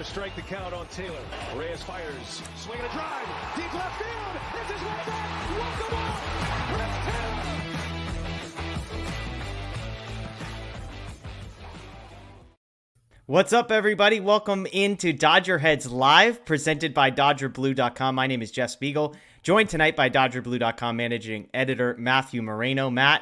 to strike the count on Taylor. Reyes fires, swinging a drive, deep left field. It's his way back. Walk the ball. Chris Taylor. What's up, everybody? Welcome into DodgerHeads Live, presented by DodgerBlue.com. My name is Jeff Spiegel, joined tonight by DodgerBlue.com managing editor Matthew Moreno. Matt,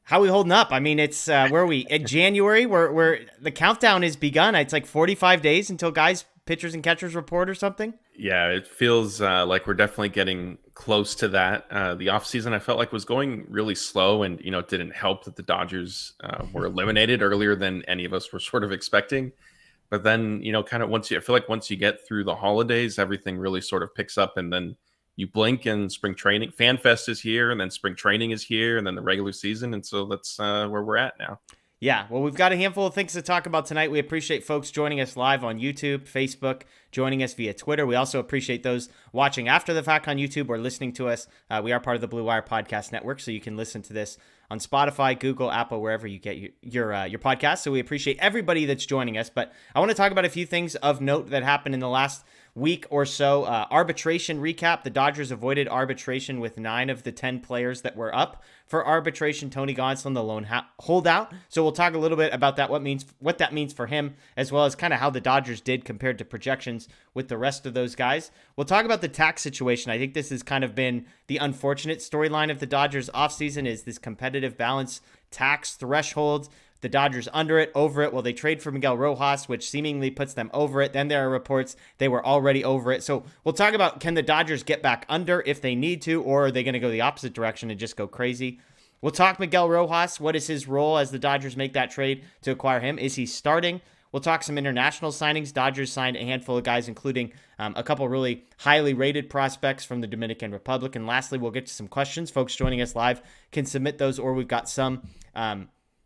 how are we holding up? I mean, it's where are we in January? Where the countdown has begun. It's like 45 days until guys, pitchers, and catchers report or something. Yeah, it feels like we're definitely getting close to that. The offseason, I felt like, was going really slow, and it didn't help that the Dodgers were eliminated earlier than any of us were sort of expecting. But then, kind of I feel like once you get through the holidays, everything really sort of picks up, and then you blink and spring training, Fan Fest is here, and then spring training is here, and then the regular season, and so that's where we're at now. Yeah, well, we've got a handful of things to talk about tonight. We appreciate folks joining us live on YouTube, Facebook, joining us via Twitter. We also appreciate those watching after the fact on YouTube or listening to us. We are part of the Blue Wire Podcast Network, so you can listen to this on Spotify, Google, Apple, wherever you get your podcast. So we appreciate everybody that's joining us. But I want to talk about a few things of note that happened in the last week or so. Arbitration recap. The Dodgers avoided arbitration with 9 of the 10 players that were up for arbitration. Tony Gonsolin, the lone holdout. So we'll talk a little bit about that, what that means for him, as well as kind of how the Dodgers did compared to projections with the rest of those guys. We'll talk about the tax situation. I think this has kind of been the unfortunate storyline of the Dodgers offseason, is this competitive balance tax threshold. The Dodgers under it, over it. Well, they trade for Miguel Rojas, which seemingly puts them over it. Then there are reports they were already over it. So we'll talk about, can the Dodgers get back under if they need to, or are they going to go the opposite direction and just go crazy? We'll talk Miguel Rojas. What is his role as the Dodgers make that trade to acquire him? Is he starting? We'll talk some international signings. Dodgers signed a handful of guys, including a couple really highly rated prospects from the Dominican Republic. And lastly, we'll get to some questions. Folks joining us live can submit those, or we've got some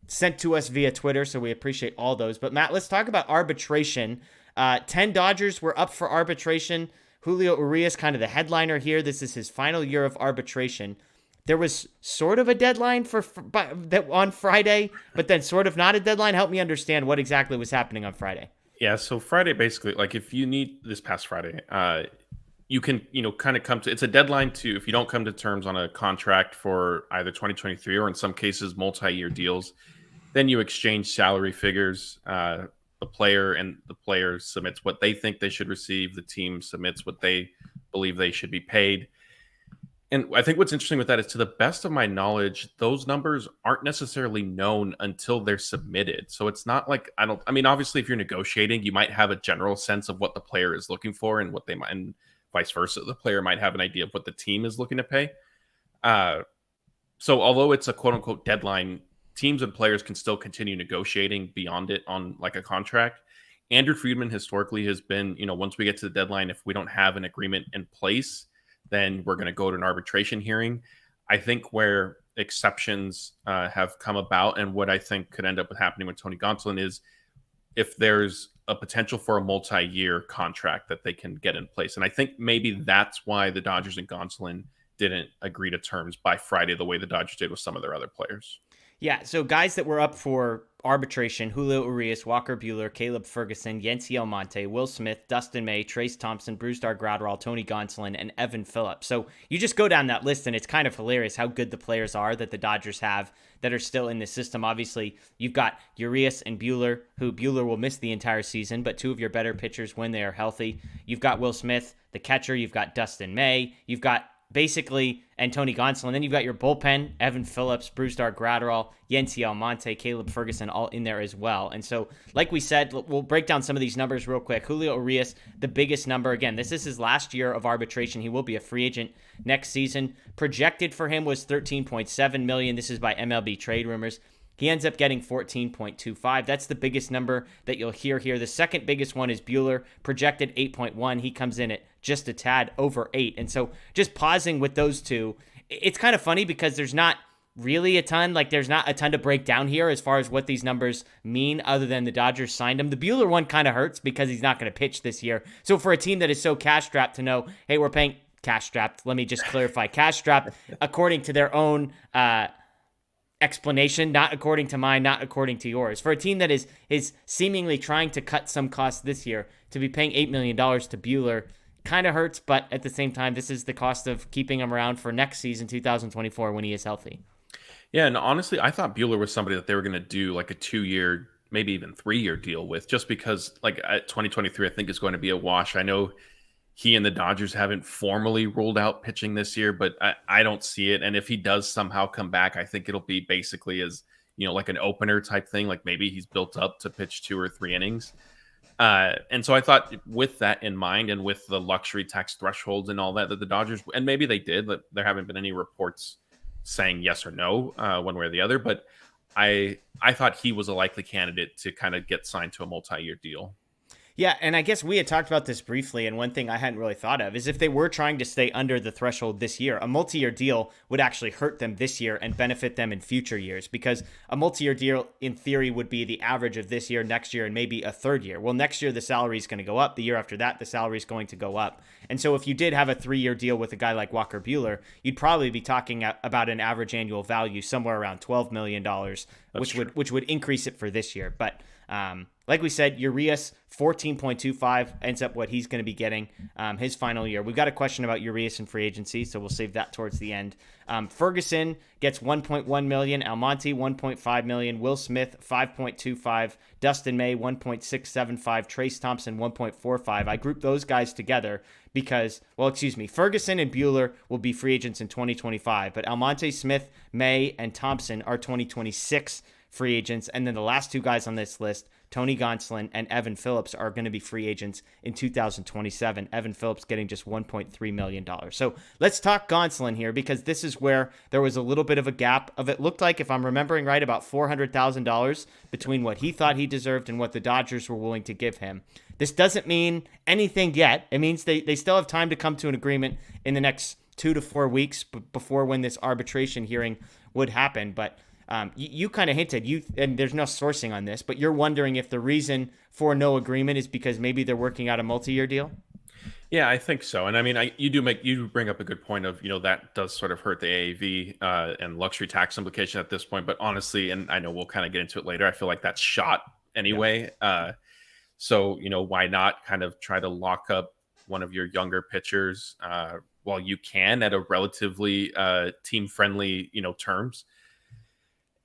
sent to us via Twitter, so we appreciate all those. But Matt, let's talk about arbitration. 10 Dodgers were up for arbitration. Julio Urias, kind of the headliner here. This is his final year of arbitration. There was sort of a deadline on Friday, but then sort of not a deadline. Help me understand what exactly was happening on Friday. Yeah, so Friday, basically, like if you need this past Friday, you can, kind of come to, it's a deadline to, if you don't come to terms on a contract for either 2023 or in some cases multi-year deals, then you exchange salary figures. The player submits what they think they should receive. The team submits what they believe they should be paid. And I think what's interesting with that is, to the best of my knowledge, those numbers aren't necessarily known until they're submitted. So it's not like, obviously if you're negotiating, you might have a general sense of what the player is looking for and what they might, and vice versa. The player might have an idea of what the team is looking to pay. So although it's a quote unquote deadline, teams and players can still continue negotiating beyond it on like a contract. Andrew Friedman historically has been, once we get to the deadline, if we don't have an agreement in place, then we're going to go to an arbitration hearing. I think where exceptions have come about, and what I think could end up happening with Tony Gonsolin, is if there's a potential for a multi-year contract that they can get in place. And I think maybe that's why the Dodgers and Gonsolin didn't agree to terms by Friday the way the Dodgers did with some of their other players. Yeah, so guys that were up for arbitration: Julio Urias, Walker Buehler, Caleb Ferguson, Yency Almonte, Will Smith, Dustin May, Trace Thompson, Brusdar Graterol, Tony Gonsolin, and Evan Phillips. So you just go down that list, and it's kind of hilarious how good the players are that the Dodgers have that are still in the system. Obviously, you've got Urias and Buehler, who Buehler will miss the entire season, but two of your better pitchers when they are healthy. You've got Will Smith, the catcher. You've got Dustin May. You've got basically, and Tony Gonsolin. Then you've got your bullpen: Evan Phillips, Brusdar Graterol, Yency Almonte, Caleb Ferguson, all in there as well. And so, like we said, we'll break down some of these numbers real quick. Julio Urias, the biggest number. Again, this is his last year of arbitration. He will be a free agent next season. Projected for him was $13.7 million. This is by MLB Trade Rumors. He ends up getting 14.25. That's the biggest number that you'll hear here. The second biggest one is Buehler, projected 8.1. He comes in at just a tad over 8. And so just pausing with those two, it's kind of funny because there's not really a ton, there's not a ton to break down here as far as what these numbers mean other than the Dodgers signed him. The Buehler one kind of hurts because he's not going to pitch this year. So for a team that is so cash-strapped to know, hey, we're paying cash-strapped, let me just clarify, cash-strapped according to their own explanation, not according to mine, not according to yours. For a team that is seemingly trying to cut some costs this year, to be paying $8 million to Buehler kind of hurts, but at the same time, this is the cost of keeping him around for next season, 2024, when he is healthy. Yeah, and honestly, I thought Buehler was somebody that they were going to do like a 2-year, maybe even 3-year deal with, just because like 2023, I think is going to be a wash. I know he and the Dodgers haven't formally ruled out pitching this year, but I don't see it. And if he does somehow come back, I think it'll be basically as, like an opener type thing. Like maybe he's built up to pitch 2 or 3 innings. And so I thought with that in mind and with the luxury tax thresholds and all that the Dodgers, and maybe they did, but there haven't been any reports saying yes or no one way or the other. But I thought he was a likely candidate to kind of get signed to a multi-year deal. Yeah, and I guess we had talked about this briefly, and one thing I hadn't really thought of is if they were trying to stay under the threshold this year, a multi-year deal would actually hurt them this year and benefit them in future years, because a multi-year deal, in theory, would be the average of this year, next year, and maybe a third year. Well, next year, the salary is going to go up. The year after that, the salary is going to go up. And so if you did have a 3-year deal with a guy like Walker Buehler, you'd probably be talking about an average annual value somewhere around $12 million, which would increase it for this year. But like we said, Urias, 14.25 ends up what he's going to be getting his final year. We've got a question about Urias and free agency, so we'll save that towards the end. Ferguson gets $1.1 million, Almonte $1.5 million, Will Smith $5.25, Dustin May $1.675, Trace Thompson $1.45. I grouped those guys together because, Ferguson and Buehler will be free agents in 2025, but Almonte, Smith, May, and Thompson are 2026 free agents, and then the last 2 guys on this list, Tony Gonsolin and Evan Phillips, are going to be free agents in 2027. Evan Phillips getting just $1.3 million. So let's talk Gonsolin here, because this is where there was a little bit of a gap of, it looked like, if I'm remembering right, about $400,000 between what he thought he deserved and what the Dodgers were willing to give him. This doesn't mean anything yet. It means they still have time to come to an agreement in the next 2 to 4 weeks before when this arbitration hearing would happen. But you kind of hinted, and there's no sourcing on this, but you're wondering if the reason for no agreement is because maybe they're working out a multi-year deal? Yeah, I think so. And I mean, you bring up a good point of, that does sort of hurt the AAV and luxury tax implication at this point. But honestly, and I know we'll kind of get into it later, I feel like that's shot anyway. Yeah. So, why not kind of try to lock up one of your younger pitchers while you can at a relatively team-friendly, terms.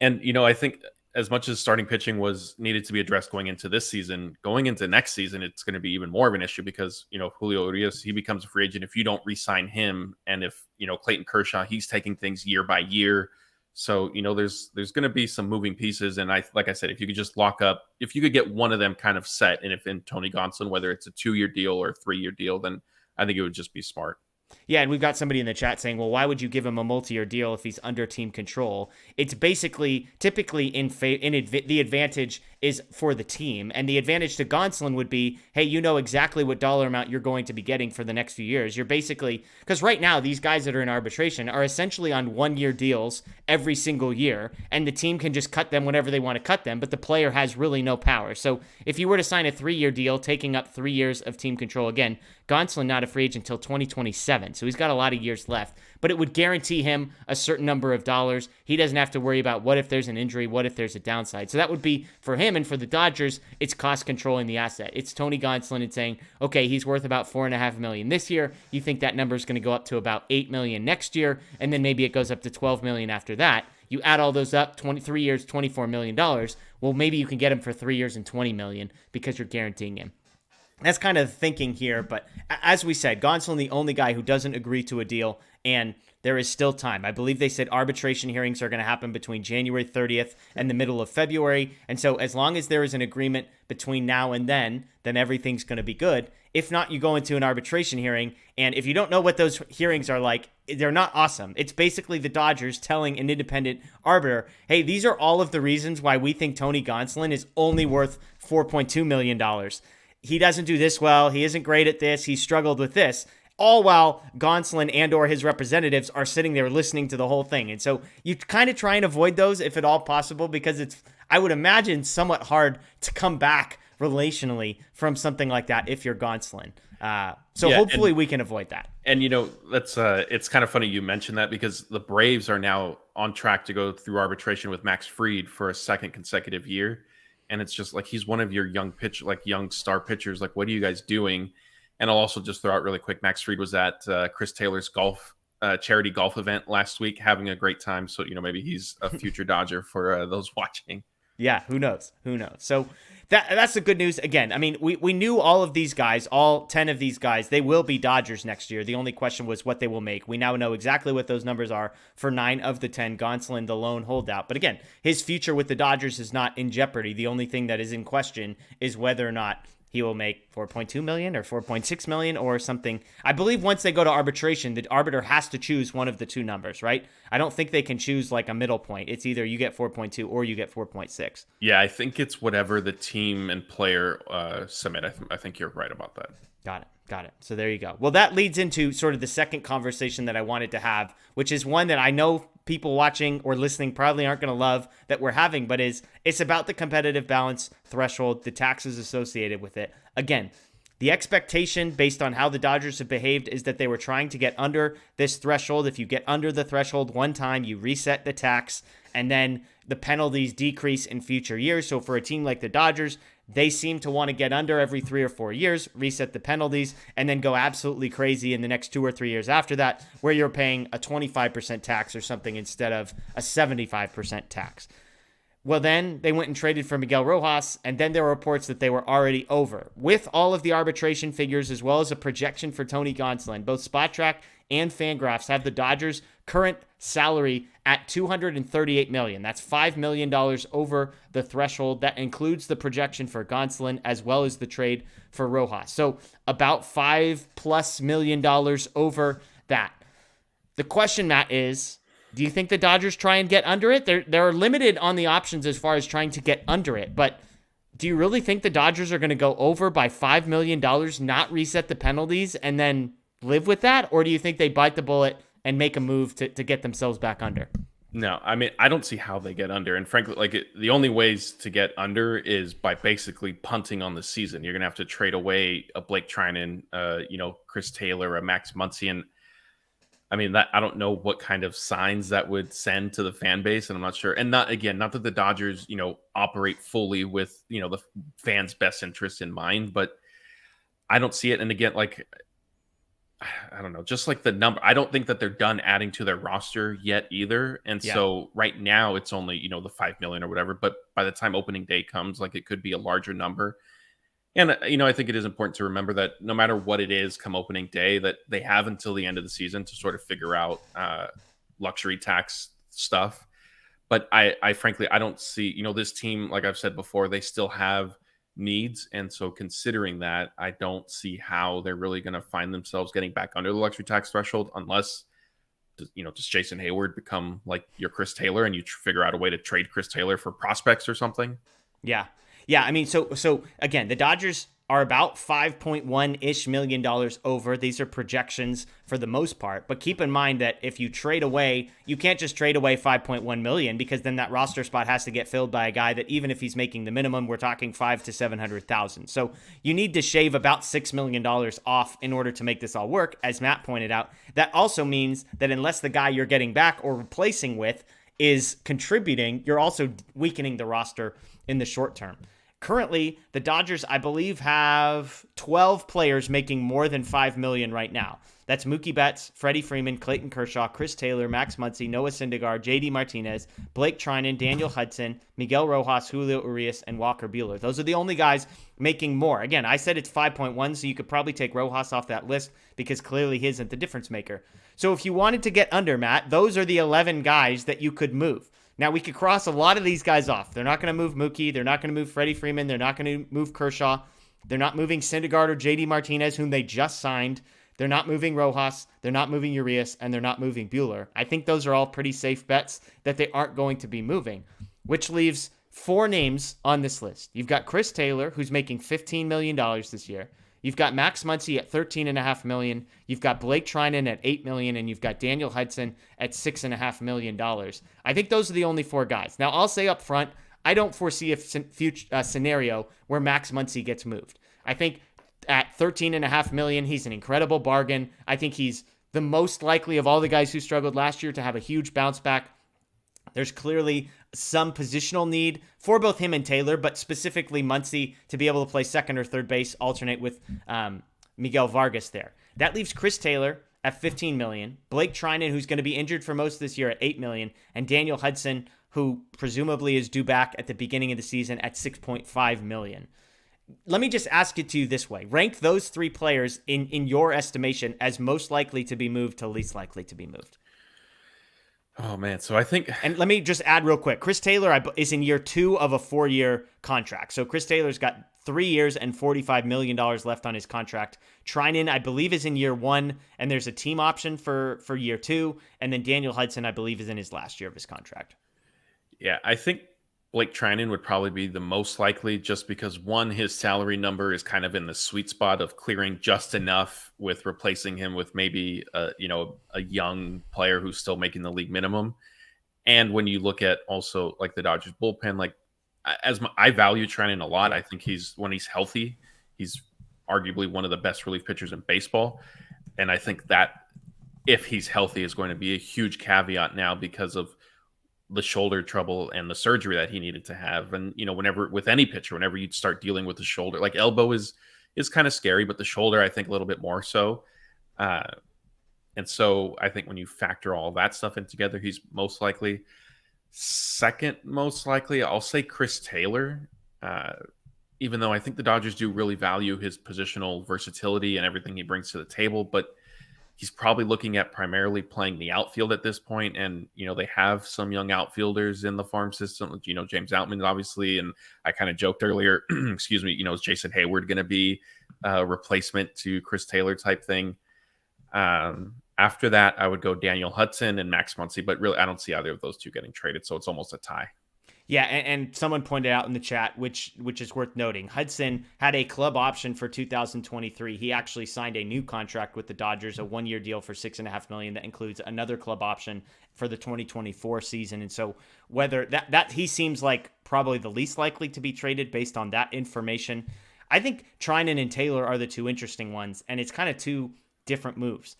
And, I think as much as starting pitching was needed to be addressed going into this season, going into next season, it's going to be even more of an issue because, Julio Urias, he becomes a free agent if you don't re-sign him. And if, Clayton Kershaw, he's taking things year by year. So, there's going to be some moving pieces. And like I said, if you could just lock up, if you could get one of them kind of set, and if in Tony Gonsolin, whether it's a 2-year deal or a 3-year deal, then I think it would just be smart. Yeah, and we've got somebody in the chat saying, well, why would you give him a multi-year deal if he's under team control? It's basically, typically, the advantage is for the team. And the advantage to Gonsolin would be, hey, you know exactly what dollar amount you're going to be getting for the next few years. You're basically, because right now, these guys that are in arbitration are essentially on 1-year deals every single year, and the team can just cut them whenever they want to cut them, but the player has really no power. So if you were to sign a 3-year deal, taking up 3 years of team control, again, Gonsolin not a free agent until 2027, so he's got a lot of years left. But it would guarantee him a certain number of dollars. He doesn't have to worry about what if there's an injury, what if there's a downside. So that would be, for him and for the Dodgers, it's cost controlling the asset. It's Tony Gonsolin and saying, okay, he's worth about $4.5 million this year. You think that number is going to go up to about $8 million next year, and then maybe it goes up to $12 million after that. You add all those up, 23 years, $24 million. Well, maybe you can get him for 3 years and $20 million because you're guaranteeing him. That's kind of the thinking here, but as we said, Gonsolin the only guy who doesn't agree to a deal, and there is still time. I believe they said arbitration hearings are going to happen between January 30th and the middle of February, and so as long as there is an agreement between now and then everything's going to be good. If not, you go into an arbitration hearing, and if you don't know what those hearings are like, they're not awesome. It's basically the Dodgers telling an independent arbiter, hey, these are all of the reasons why we think Tony Gonsolin is only worth $4.2 million. He doesn't do this well. He isn't great at this. He struggled with this. All while Gonsolin and or his representatives are sitting there listening to the whole thing. And so you kind of try and avoid those if at all possible, because it's, I would imagine, somewhat hard to come back relationally from something like that if you're Gonsolin. So hopefully we can avoid that. And that's it's kind of funny you mentioned that, because the Braves are now on track to go through arbitration with Max Fried for a second consecutive year, and it's just like he's one of your young star pitchers. Like, what are you guys doing? And I'll also just throw out really quick: Max Fried was at Chris Taylor's charity golf event last week, having a great time. So maybe he's a future Dodger for those watching. Yeah, who knows? So that's the good news. Again, I mean, we knew all of these guys, all 10 of these guys, they will be Dodgers next year. The only question was what they will make. We now know exactly what those numbers are for 9 of the 10. Gonsolin, the lone holdout. But again, his future with the Dodgers is not in jeopardy. The only thing that is in question is whether or not he will make $4.2 million or $4.6 million or something. I believe once they go to arbitration, the arbiter has to choose one of the two numbers, right? I don't think they can choose like a middle point. It's either you get 4.2 or you get 4.6. Yeah, I think it's whatever the team and player submit. I think you're right about that. Got it. So there you go. Well, that leads into sort of the second conversation that I wanted to have, which is one that I know people watching or listening probably aren't going to love that we're having, but it's about the competitive balance threshold, the taxes associated with it. Again, the expectation based on how the Dodgers have behaved is that they were trying to get under this threshold. If you get under the threshold one time, you reset the tax, and then the penalties decrease in future years. So for a team like the Dodgers, they seem to want to get under every 3 or 4 years, reset the penalties, and then go absolutely crazy in the next 2 or 3 years after that, where you're paying a 25% tax or something instead of a 75% tax. Well, then they went and traded for Miguel Rojas, and then there were reports that they were already over. With all of the arbitration figures, as well as a projection for Tony Gonsolin, both SpotTrack and Fangraphs have the Dodgers' current salary at $238 million. That's $5 million over the threshold. That includes the projection for Gonsolin as well as the trade for Rojas. So about $5+ million over that. The question, Matt, is, do you think the Dodgers try and get under it? They're limited on the options as far as trying to get under it, but do you really think the Dodgers are going to go over by $5 million, not reset the penalties, and then live with that? Or do you think they bite the bullet and make a move to get themselves back under? No, I mean, I don't see how they get under. And frankly, the only ways to get under is by basically punting on the season. You're going to have to trade away a Blake Trinan, Chris Taylor, a Max Muncy. And I mean, that I don't know what kind of signs that would send to the fan base. And I'm not sure. And not that the Dodgers, operate fully with, the fans' best interest in mind, but I don't see it. And again, I don't know, just like the number, I don't think that they're done adding to their roster yet either. And so right now it's only, the 5 million or whatever, but by the time opening day comes, it could be a larger number. And, I think it is important to remember that no matter what it is come opening day, that they have until the end of the season to sort of figure out luxury tax stuff. But I frankly, I don't see, this team, like I've said before, they still have needs. And so considering that, I don't see how they're really going to find themselves getting back under the luxury tax threshold unless, does Jason Hayward become like your Chris Taylor and you figure out a way to trade Chris Taylor for prospects or something? Yeah. I mean, so again, the Dodgers are about $5.1-ish million over. These are projections for the most part. But keep in mind that if you trade away, you can't just trade away $5.1 million, because then that roster spot has to get filled by a guy that, even if he's making the minimum, we're talking $500,000 to $700,000. So you need to shave about $6 million off in order to make this all work. As Matt pointed out, that also means that unless the guy you're getting back or replacing with is contributing, you're also weakening the roster in the short term. Currently, the Dodgers, I believe, have 12 players making more than $5 million right now. That's Mookie Betts, Freddie Freeman, Clayton Kershaw, Chris Taylor, Max Muncy, Noah Syndergaard, JD Martinez, Blake Trinan, Daniel Hudson, Miguel Rojas, Julio Urias, and Walker Buehler. Those are the only guys making more. Again, I said it's 5.1, so you could probably take Rojas off that list because clearly he isn't the difference maker. So if you wanted to get under, Matt, those are the 11 guys that you could move. Now, we could cross a lot of these guys off. They're not going to move Mookie. They're not going to move Freddie Freeman. They're not going to move Kershaw. They're not moving Syndergaard or JD Martinez, whom they just signed. They're not moving Rojas. They're not moving Urias. And they're not moving Buehler. I think those are all pretty safe bets that they aren't going to be moving, which leaves 4 names on this list. You've got Chris Taylor, who's making $15 million this year. You've got Max Muncy at $13.5 million. You've got Blake Trinan at $8 million, and you've got Daniel Hudson at $6.5 million. I think those are the only 4 guys. Now, I'll say up front, I don't foresee a future scenario where Max Muncy gets moved. I think at $13.5 million. He's an incredible bargain. I think he's the most likely of all the guys who struggled last year to have a huge bounce back. There's clearly some positional need for both him and Taylor, but specifically Muncy to be able to play second or third base, alternate with Miguel Vargas there. That leaves Chris Taylor at $15 million, Blake Trinan, who's going to be injured for most of this year, at $8 million, and Daniel Hudson, who presumably is due back at the beginning of the season at $6.5 million. Let me just ask it to you this way. Rank those three players in your estimation as most likely to be moved to least likely to be moved. Oh, man. So I think... And let me just add real quick. Chris Taylor is in year 2 of a 4-year contract. So Chris Taylor's got 3 years and $45 million left on his contract. Trinan, I believe, is in year 1, and there's a team option for year 2. And then Daniel Hudson, I believe, is in his last year of his contract. Yeah, I think Blake Trinan would probably be the most likely, just because, one, his salary number is kind of in the sweet spot of clearing just enough with replacing him with maybe a young player who's still making the league minimum. And when you look at also like the Dodgers bullpen, like I value Trinan a lot. I think when he's healthy, he's arguably one of the best relief pitchers in baseball. And I think that if he's healthy is going to be a huge caveat now because of the shoulder trouble and the surgery that he needed to have. And, whenever with any pitcher, whenever you start dealing with the shoulder, like elbow is kind of scary, but the shoulder, I think a little bit more so. And so I think when you factor all that stuff in together, he's most likely. Second most likely, I'll say Chris Taylor, even though I think the Dodgers do really value his positional versatility and everything he brings to the table, but he's probably looking at primarily playing the outfield at this point. And, they have some young outfielders in the farm system, James Outman, obviously. And I kind of joked earlier, excuse me, is Jason Hayward going to be a replacement to Chris Taylor type thing? After that, I would go Daniel Hudson and Max Muncy, but really I don't see either of those two getting traded. So it's almost a tie. Yeah, and someone pointed out in the chat, which is worth noting, Hudson had a club option for 2023. He actually signed a new contract with the Dodgers, a 1-year deal for $6.5 million that includes another club option for the 2024 season. And so whether that he seems like probably the least likely to be traded based on that information. I think Trinan and Taylor are the two interesting ones, and it's kind of two different moves.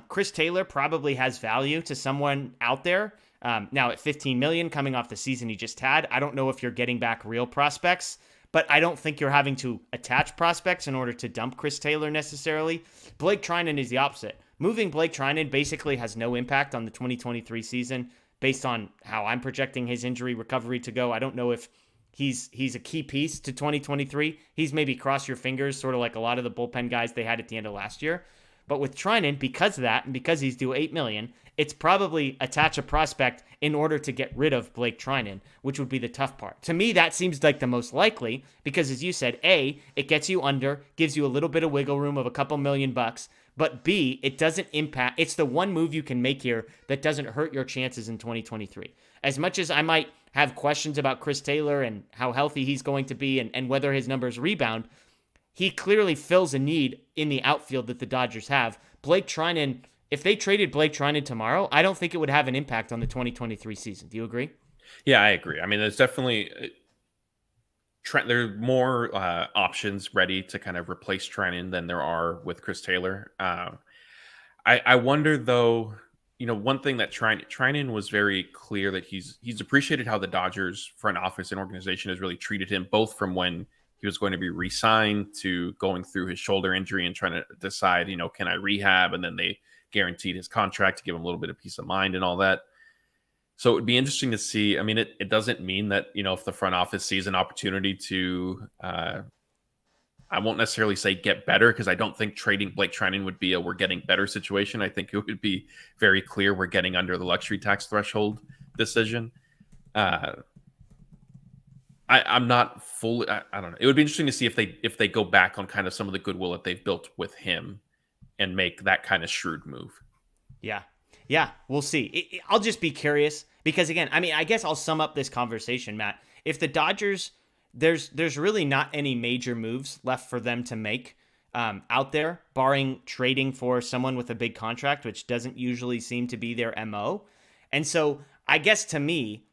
Chris Taylor probably has value to someone out there. Now at $15 million coming off the season he just had, I don't know if you're getting back real prospects, but I don't think you're having to attach prospects in order to dump Chris Taylor necessarily. Blake Trinan is the opposite. Moving Blake Trinan basically has no impact on the 2023 season based on how I'm projecting his injury recovery to go. I don't know if he's a key piece to 2023. He's maybe cross your fingers, sort of like a lot of the bullpen guys they had at the end of last year. But with Trinan, because of that, and because he's due $8 million, it's probably attach a prospect in order to get rid of Blake Trinan, which would be the tough part. To me, that seems like the most likely because, as you said, A, it gets you under, gives you a little bit of wiggle room of a couple $1 million, but B, it doesn't impact. It's the one move you can make here that doesn't hurt your chances in 2023. As much as I might have questions about Chris Taylor and how healthy he's going to be and whether his numbers rebound, he clearly fills a need in the outfield that the Dodgers have. Blake Trinan, if they traded Blake Trinan tomorrow, I don't think it would have an impact on the 2023 season. Do you agree? Yeah, I agree. I mean, there's definitely there are more options ready to kind of replace Trinan than there are with Chris Taylor. I wonder, though, one thing that Trinan was very clear that he's appreciated how the Dodgers front office and organization has really treated him, both from when he was going to be re-signed to going through his shoulder injury and trying to decide, can I rehab? And then they guaranteed his contract to give him a little bit of peace of mind and all that. So it would be interesting to see. I mean, it doesn't mean that, if the front office sees an opportunity to, I won't necessarily say get better, because I don't think trading Blake Trinan would be a we're getting better situation. I think it would be very clear we're getting under the luxury tax threshold decision. I'm not fully. I don't know. It would be interesting to see if they go back on kind of some of the goodwill that they've built with him and make that kind of shrewd move. Yeah, we'll see. I'll just be curious because, again, I mean, I guess I'll sum up this conversation, Matt. If the Dodgers, there's really not any major moves left for them to make out there, barring trading for someone with a big contract, which doesn't usually seem to be their MO. And so I guess to me,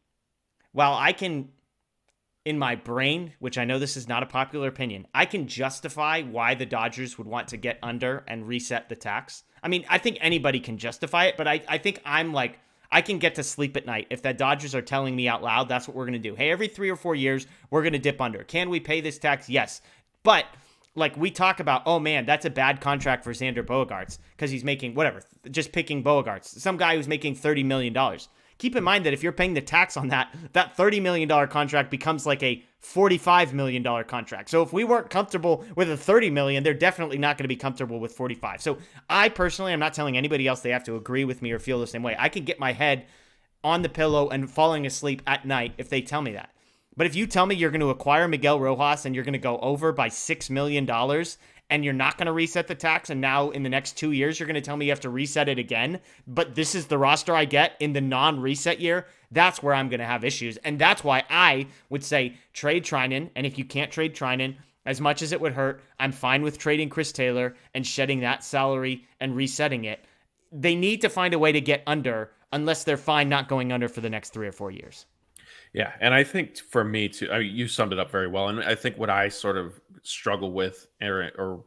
while I can in my brain, which I know this is not a popular opinion, I can justify why the Dodgers would want to get under and reset the tax. I mean, I think anybody can justify it, but I think I'm like, I can get to sleep at night if the Dodgers are telling me out loud that's what we're going to do. Hey, every 3 or 4 years, we're going to dip under. Can we pay this tax? Yes. But like we talk about, oh man, that's a bad contract for Xander Bogaerts because he's making whatever, just picking Bogaerts, some guy who's making $30 million. Keep in mind that if you're paying the tax on that $30 million contract becomes like a $45 million contract. So if we weren't comfortable with a $30 million, they're definitely not going to be comfortable with 45. So I personally, I'm not telling anybody else they have to agree with me or feel the same way. I can get my head on the pillow and falling asleep at night if they tell me that. But if you tell me you're going to acquire Miguel Rojas and you're going to go over by $6 million and you're not going to reset the tax, and now in the next 2 years, you're going to tell me you have to reset it again, but this is the roster I get in the non-reset year, that's where I'm going to have issues. And that's why I would say trade Treinen, and if you can't trade Treinen, as much as it would hurt, I'm fine with trading Chris Taylor and shedding that salary and resetting it. They need to find a way to get under, unless they're fine not going under for the next 3 or 4 years. Yeah, and I think for me too, I mean, you summed it up very well. And I think what I sort of struggle with or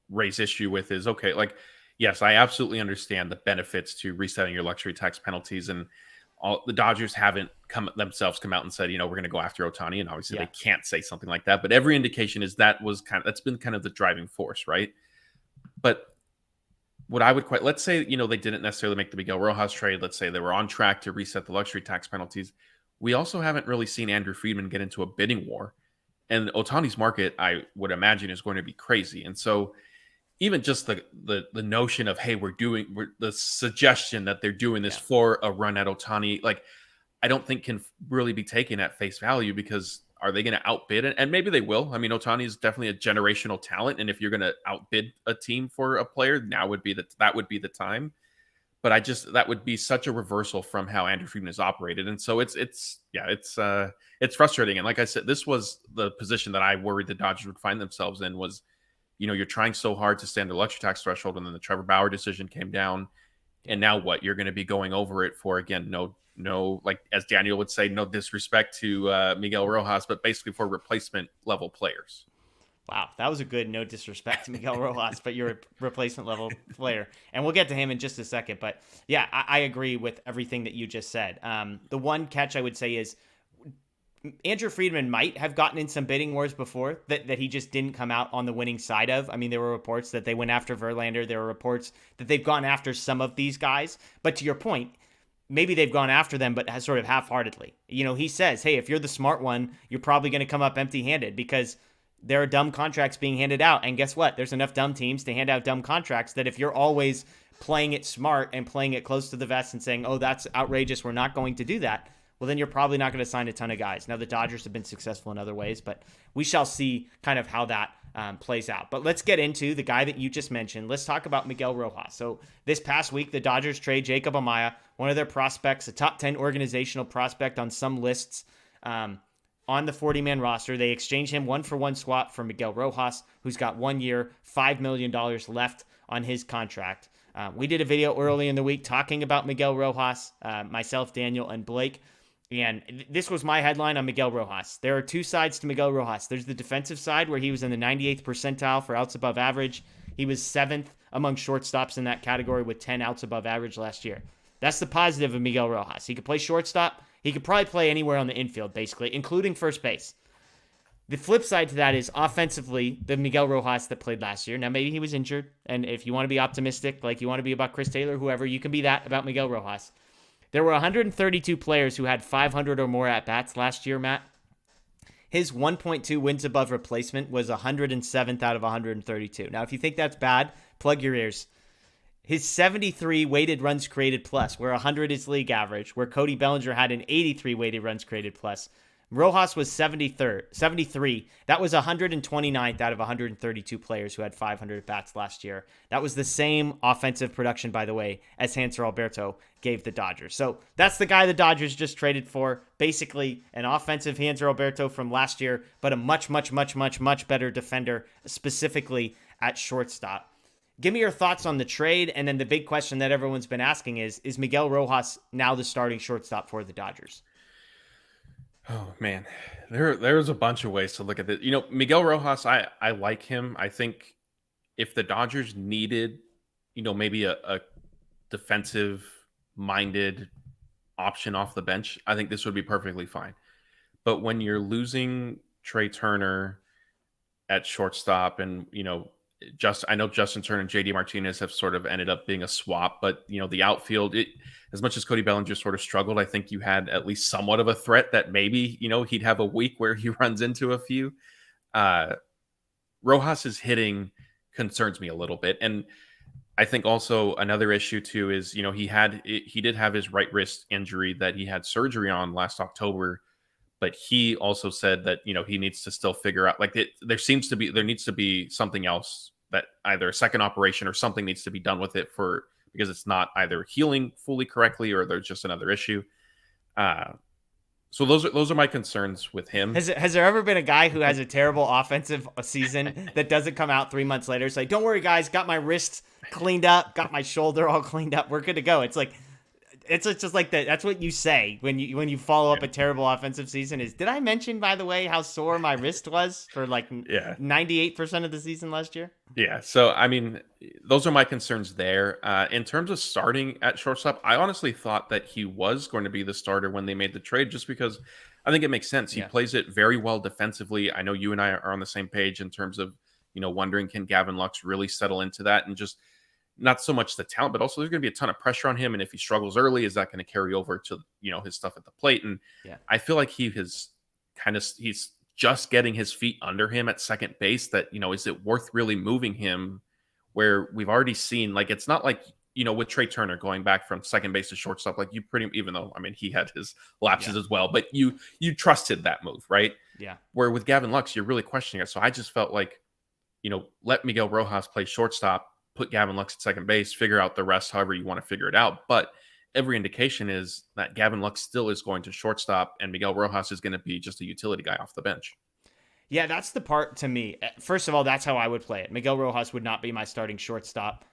raise issue with is, okay, like, yes, I absolutely understand the benefits to resetting your luxury tax penalties, and all the Dodgers haven't come out and said, we're going to go after Ohtani, and obviously they can't say something like that. But every indication is that's been kind of the driving force, right? But what I would let's say, they didn't necessarily make the Miguel Rojas trade. Let's say they were on track to reset the luxury tax penalties. We also haven't really seen Andrew Friedman get into a bidding war. And Ohtani's market, I would imagine, is going to be crazy. And so even just the notion of, hey, the suggestion that they're doing this for a run at Ohtani, like, I don't think can really be taken at face value, because are they going to outbid it? And maybe they will. I mean, Ohtani is definitely a generational talent. And if you're going to outbid a team for a player, that would be the time. But that would be such a reversal from how Andrew Friedman has operated. And so it's frustrating. And like I said, this was the position that I worried the Dodgers would find themselves in was, you're trying so hard to stay under the luxury tax threshold, and then the Trevor Bauer decision came down. And now what? You're going to be going over it for, again, no, like as Daniel would say, no disrespect to Miguel Rojas, but basically for replacement level players. Wow, that was a good no disrespect to Miguel Rojas, but you're a replacement level player. And we'll get to him in just a second. But yeah, I agree with everything that you just said. The one catch I would say is Andrew Friedman might have gotten in some bidding wars before that he just didn't come out on the winning side of. I mean, there were reports that they went after Verlander. There were reports that they've gone after some of these guys. But to your point, maybe they've gone after them, but sort of half-heartedly. He says, hey, if you're the smart one, you're probably going to come up empty-handed, because there are dumb contracts being handed out. And guess what? There's enough dumb teams to hand out dumb contracts that if you're always playing it smart and playing it close to the vest and saying, oh, that's outrageous, we're not going to do that, well, then you're probably not going to sign a ton of guys. Now, the Dodgers have been successful in other ways, but we shall see kind of how that plays out. But let's get into the guy that you just mentioned. Let's talk about Miguel Rojas. So this past week, the Dodgers trade Jacob Amaya, one of their prospects, a top 10 organizational prospect on some lists, on the 40-man roster. They exchanged him 1-for-1 swap for Miguel Rojas, who's got 1 year, $5 million left on his contract. We did a video early in the week talking about Miguel Rojas, myself, Daniel, and Blake. And this was my headline on Miguel Rojas. There are two sides to Miguel Rojas. There's the defensive side, where he was in the 98th percentile for outs above average. He was 7th among shortstops in that category with 10 outs above average last year. That's the positive of Miguel Rojas. He could play shortstop. He could probably play anywhere on the infield, basically, including first base. The flip side to that is offensively, the Miguel Rojas that played last year. Now, maybe he was injured, and if you want to be optimistic, like you want to be about Chris Taylor, whoever, you can be that about Miguel Rojas. There were 132 players who had 500 or more at-bats last year, Matt. His 1.2 wins above replacement was 107th out of 132. Now, if you think that's bad, plug your ears. His 73 weighted runs created plus, where 100 is league average, where Cody Bellinger had an 83 weighted runs created plus. Rojas was 73. That was 129th out of 132 players who had 500 bats last year. That was the same offensive production, by the way, as Hanser Alberto gave the Dodgers. So that's the guy the Dodgers just traded for. Basically an offensive Hanser Alberto from last year, but a much, much, much, much, much better defender, specifically at shortstop. Give me your thoughts on the trade, and then the big question that everyone's been asking is Miguel Rojas now the starting shortstop for the Dodgers? Oh man, there's a bunch of ways to look at this. Miguel Rojas, I like him. I think if the Dodgers needed, maybe a defensive minded option off the bench, I think this would be perfectly fine. But when you're losing Trey Turner at shortstop, and I know Justin Turner and JD Martinez have sort of ended up being a swap, but the outfield, as much as Cody Bellinger sort of struggled, I think you had at least somewhat of a threat that maybe he'd have a week where he runs into a few. Rojas's hitting concerns me a little bit, and I think also another issue too is he did have his right wrist injury that he had surgery on last October, but he also said that he needs to still figure out, like, there needs to be something else, that either a second operation or something needs to be done with it, because it's not either healing fully correctly or there's just another issue. So those are my concerns with him. Has there ever been a guy who has a terrible offensive season that doesn't come out 3 months later? It's like, don't worry, guys, got my wrist cleaned up, got my shoulder all cleaned up, we're good to go. It's like, it's just like that. That's what you say when you follow up a terrible offensive season. Is, did I mention, by the way, how sore my wrist was for 98% of the season last year? Yeah. So I mean, those are my concerns there. In terms of starting at shortstop, I honestly thought that he was going to be the starter when they made the trade, just because I think it makes sense. He plays it very well defensively. I know you and I are on the same page in terms of wondering, can Gavin Lux really settle into that, and just not so much the talent, but also there's going to be a ton of pressure on him. And if he struggles early, is that going to carry over to, his stuff at the plate? And I feel like he's just getting his feet under him at second base, that, is it worth really moving him, where we've already seen, like, it's not like, with Trey Turner going back from second base to shortstop, like, even though, I mean, he had his lapses as well, but you trusted that move, right? Yeah. Where with Gavin Lux, you're really questioning it. So I just felt like, let Miguel Rojas play shortstop, put Gavin Lux at second base, figure out the rest however you want to figure it out. But every indication is that Gavin Lux still is going to shortstop, and Miguel Rojas is going to be just a utility guy off the bench. Yeah, that's the part to me. First of all, that's how I would play it. Miguel Rojas would not be my starting shortstop.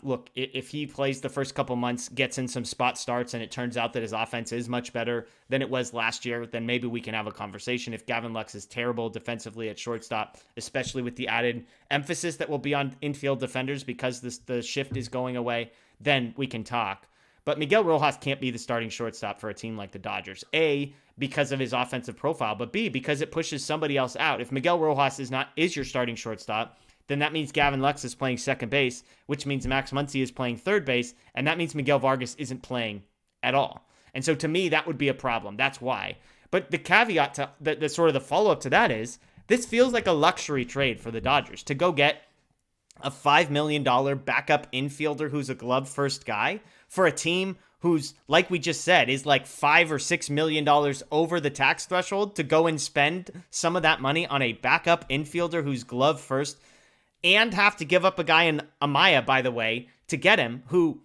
Look, if he plays the first couple months, gets in some spot starts, and it turns out that his offense is much better than it was last year, then maybe we can have a conversation. If Gavin Lux is terrible defensively at shortstop, especially with the added emphasis that will be on infield defenders because the shift is going away, then we can talk. But Miguel Rojas can't be the starting shortstop for a team like the Dodgers. A, because of his offensive profile, but B, because it pushes somebody else out. If Miguel Rojas is your starting shortstop, then that means Gavin Lux is playing second base, which means Max Muncy is playing third base, and that means Miguel Vargas isn't playing at all. And so to me, that would be a problem. That's why. But the caveat to the sort of the follow-up to that is, this feels like a luxury trade for the Dodgers to go get a $5 million backup infielder who's a glove-first guy for a team who's, like we just said, is like $5 or $6 million over the tax threshold, to go and spend some of that money on a backup infielder who's glove-first, and have to give up a guy in Amaya, by the way, to get him, who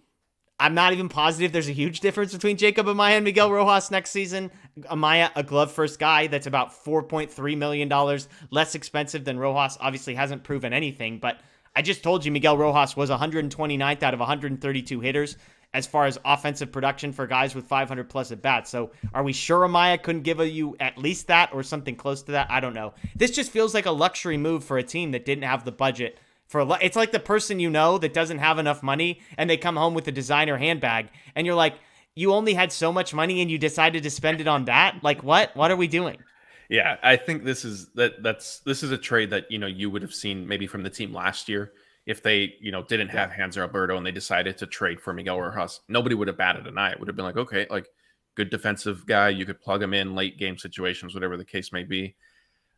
I'm not even positive there's a huge difference between Jacob Amaya and Miguel Rojas next season. Amaya, a glove-first guy that's about $4.3 million less expensive than Rojas, obviously hasn't proven anything, but I just told you Miguel Rojas was 129th out of 132 hitters as far as offensive production for guys with 500 plus at bats. So are we sure Amaya couldn't give you at least that or something close to that? I don't know. This just feels like a luxury move for a team that didn't have the budget for it's like the person that doesn't have enough money, and they come home with a designer handbag, and you're like, you only had so much money and you decided to spend it on that? Like, what are we doing? Yeah, I think this is a trade that you would have seen maybe from the team last year. If they, didn't have Hanser Alberto and they decided to trade for Miguel Rojas, nobody would have batted an eye. It would have been like, okay, like, good defensive guy. You could plug him in late game situations, whatever the case may be.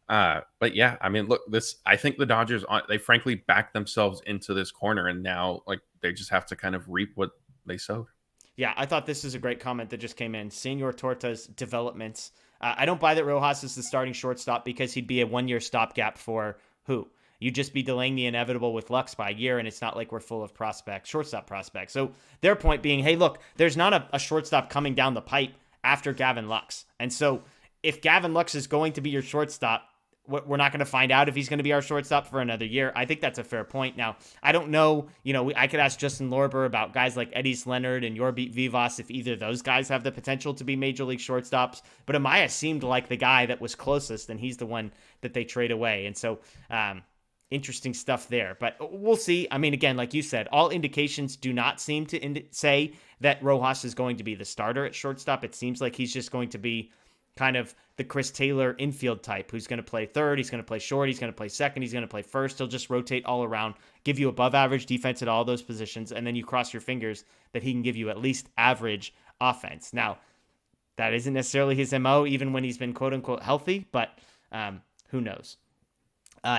But yeah, I mean, look, I think the Dodgers, they frankly backed themselves into this corner, and now, like, they just have to kind of reap what they sowed. Yeah, I thought this is a great comment that just came in. Senor Torta's developments. I don't buy that Rojas is the starting shortstop, because he'd be a one-year stopgap for who? You'd just be delaying the inevitable with Lux by a year, and it's not like we're full of shortstop prospects. So their point being, hey, look, there's not a shortstop coming down the pipe after Gavin Lux. And so if Gavin Lux is going to be your shortstop, we're not going to find out if he's going to be our shortstop for another year. I think that's a fair point. Now, I don't know, I could ask Justin Lorber about guys like Edis Leonard and Yorbi Vivas if either of those guys have the potential to be major league shortstops. But Amaya seemed like the guy that was closest, and he's the one that they trade away. And so, interesting stuff there. But we'll see. I mean, again, like you said, all indications do not seem to say that Rojas is going to be the starter at shortstop. It seems like he's just going to be kind of the Chris Taylor infield type who's going to play third, he's going to play short, he's going to play second, he's going to play first. He'll just rotate all around, give you above average defense at all those positions, and then you cross your fingers that he can give you at least average offense. Now, that isn't necessarily his MO, even when he's been quote-unquote healthy, but who knows?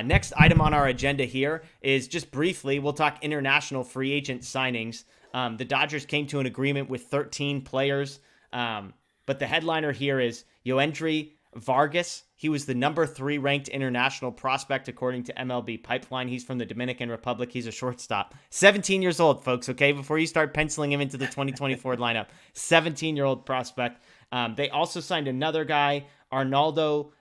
Next item on our agenda here is just briefly, we'll talk international free agent signings. The Dodgers came to an agreement with 13 players, but the headliner here is Yoendry Vargas. He was the number 3 ranked international prospect according to MLB Pipeline. He's from the Dominican Republic. He's a shortstop. 17 years old, folks, okay? Before you start penciling him into the 2024 lineup. 17-year-old prospect. They also signed another guy, Arnaldo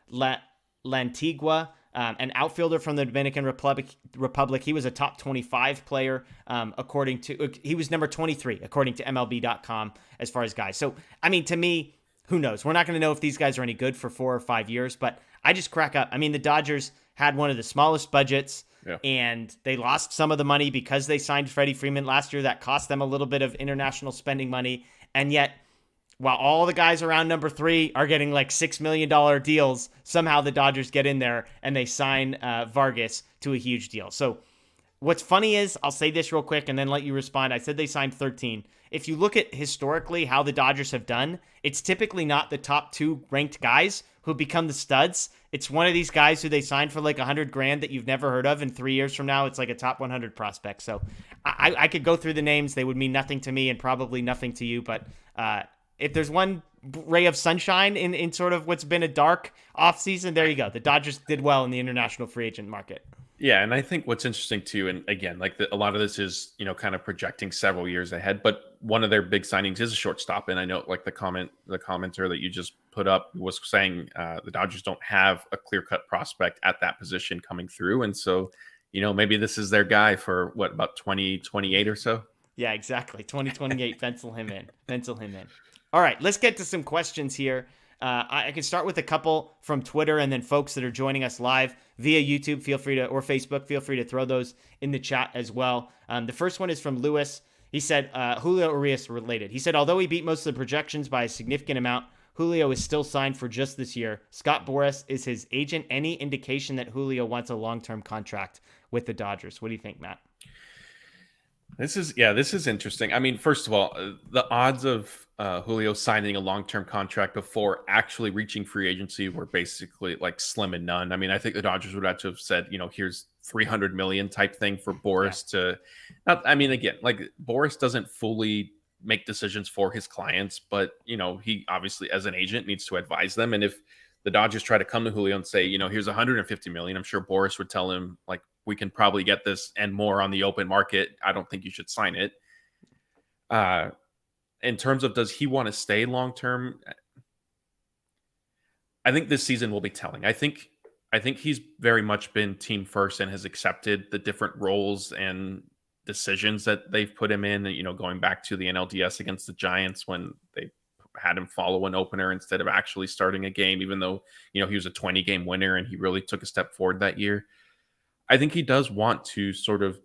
Lantigua, an outfielder from the Dominican Republic. He was a top 25 player, he was number 23, according to MLB.com, as far as guys. So, I mean, to me, who knows? We're not going to know if these guys are any good for 4 or 5 years, but I just crack up. I mean, the Dodgers had one of the smallest budgets, and they lost some of the money because they signed Freddie Freeman last year. That cost them a little bit of international spending money, and yet, while all the guys around number 3 are getting like $6 million deals, somehow the Dodgers get in there and they sign Vargas to a huge deal. So what's funny is, I'll say this real quick and then let you respond. I said they signed 13. If you look at historically how the Dodgers have done, it's typically not the top 2 ranked guys who become the studs. It's one of these guys who they signed for like $100,000 that you've never heard of, and 3 years from now, it's like a top 100 prospect. So I could go through the names. They would mean nothing to me and probably nothing to you, but if there's one ray of sunshine in sort of what's been a dark offseason, there you go. The Dodgers did well in the international free agent market. Yeah, and I think what's interesting too, and again, like a lot of this is, kind of projecting several years ahead, but one of their big signings is a shortstop. And I know like the commenter that you just put up was saying the Dodgers don't have a clear-cut prospect at that position coming through. And so, maybe this is their guy for about 2028 or so. Yeah, exactly. 2028, pencil him in. All right, let's get to some questions here. I can start with a couple from Twitter, and then folks that are joining us live via YouTube, or Facebook, feel free to throw those in the chat as well. The first one is from Lewis. He said, Julio Urias related. He said, although he beat most of the projections by a significant amount, Julio is still signed for just this year. Scott Boras is his agent. Any indication that Julio wants a long-term contract with the Dodgers? What do you think, Matt? This is interesting. I mean, first of all, the odds of Julio signing a long-term contract before actually reaching free agency were basically like slim and none. I mean, I think the Dodgers would have to have said, here's $300 million type thing for Boras to. Again, like Boras doesn't fully make decisions for his clients, but he obviously as an agent needs to advise them. And if the Dodgers try to come to Julio and say, here's $150 million, I'm sure Boras would tell him like, we can probably get this and more on the open market. I don't think you should sign it. In terms of does he want to stay long-term? I think this season will be telling. I think he's very much been team first and has accepted the different roles and decisions that they've put him in. Going back to the NLDS against the Giants when they had him follow an opener instead of actually starting a game, even though, he was a 20-game winner and he really took a step forward that year. I think he does want to sort of,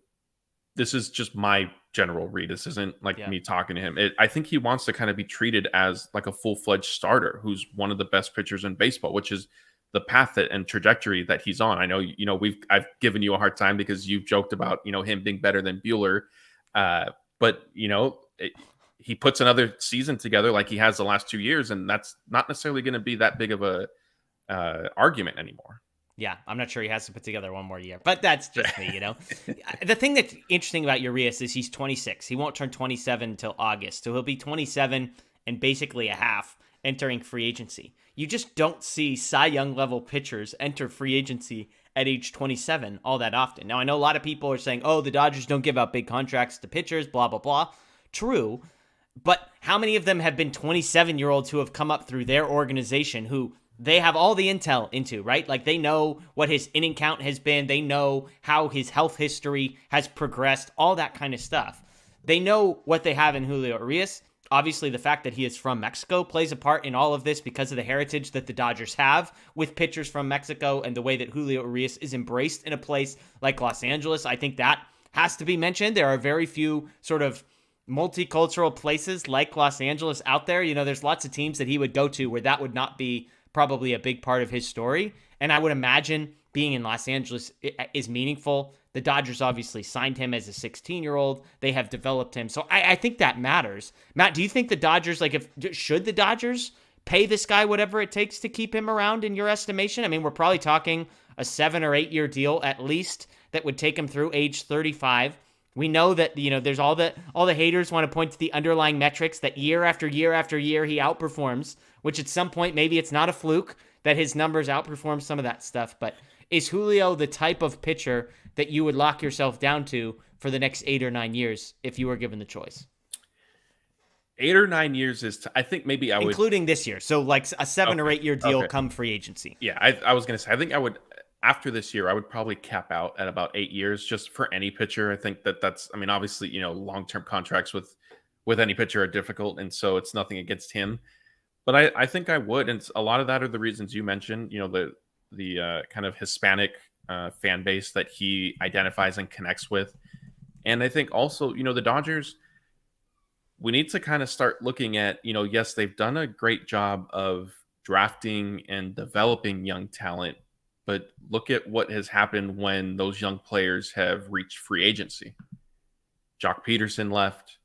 this is just my general read. This isn't like me talking to him. I think he wants to kind of be treated as like a full-fledged starter who's one of the best pitchers in baseball, which is the path and trajectory that he's on. I know, I've given you a hard time because you've joked about, him being better than Buehler. But he puts another season together like he has the last 2 years, and that's not necessarily going to be that big of a argument anymore. Yeah, I'm not sure he has to put together one more year, but that's just me, The thing that's interesting about Urias is he's 26. He won't turn 27 until August, so he'll be 27 and basically a half entering free agency. You just don't see Cy Young level pitchers enter free agency at age 27 all that often. Now, I know a lot of people are saying, oh, the Dodgers don't give out big contracts to pitchers, blah, blah, blah. True, but how many of them have been 27-year-olds who have come up through their organization who they have all the intel into, right? Like they know what his inning count has been. They know how his health history has progressed, all that kind of stuff. They know what they have in Julio Urias. Obviously, the fact that he is from Mexico plays a part in all of this because of the heritage that the Dodgers have with pitchers from Mexico and the way that Julio Urias is embraced in a place like Los Angeles. I think that has to be mentioned. There are very few sort of multicultural places like Los Angeles out there. You know, there's lots of teams that he would go to where that would not be probably a big part of his story. And I would imagine being in Los Angeles is meaningful. The Dodgers obviously signed him as a 16-year-old. They have developed him. So I think that matters. Matt, do you think the Dodgers, should the Dodgers pay this guy whatever it takes to keep him around in your estimation? I mean, we're probably talking a 7 or 8 year deal at least that would take him through age 35. We know that, there's all the haters want to point to the underlying metrics that year after year after year he outperforms, which at some point maybe it's not a fluke that his numbers outperform some of that stuff. But is Julio the type of pitcher that you would lock yourself down to for the next 8 or 9 years if you were given the choice? 8 or 9 years I think maybe I would, including this year. So like a 7 or 8 year deal come free agency. Yeah, I was going to say, I think I would, after this year, I would probably cap out at about 8 years just for any pitcher. I think that's, I mean, obviously, long-term contracts with any pitcher are difficult. And so it's nothing against him, but I think I would. And a lot of that are the reasons you mentioned, the kind of Hispanic fan base that he identifies and connects with. And I think also, the Dodgers, we need to kind of start looking at, yes, they've done a great job of drafting and developing young talent, but look at what has happened when those young players have reached free agency. Jock Peterson left,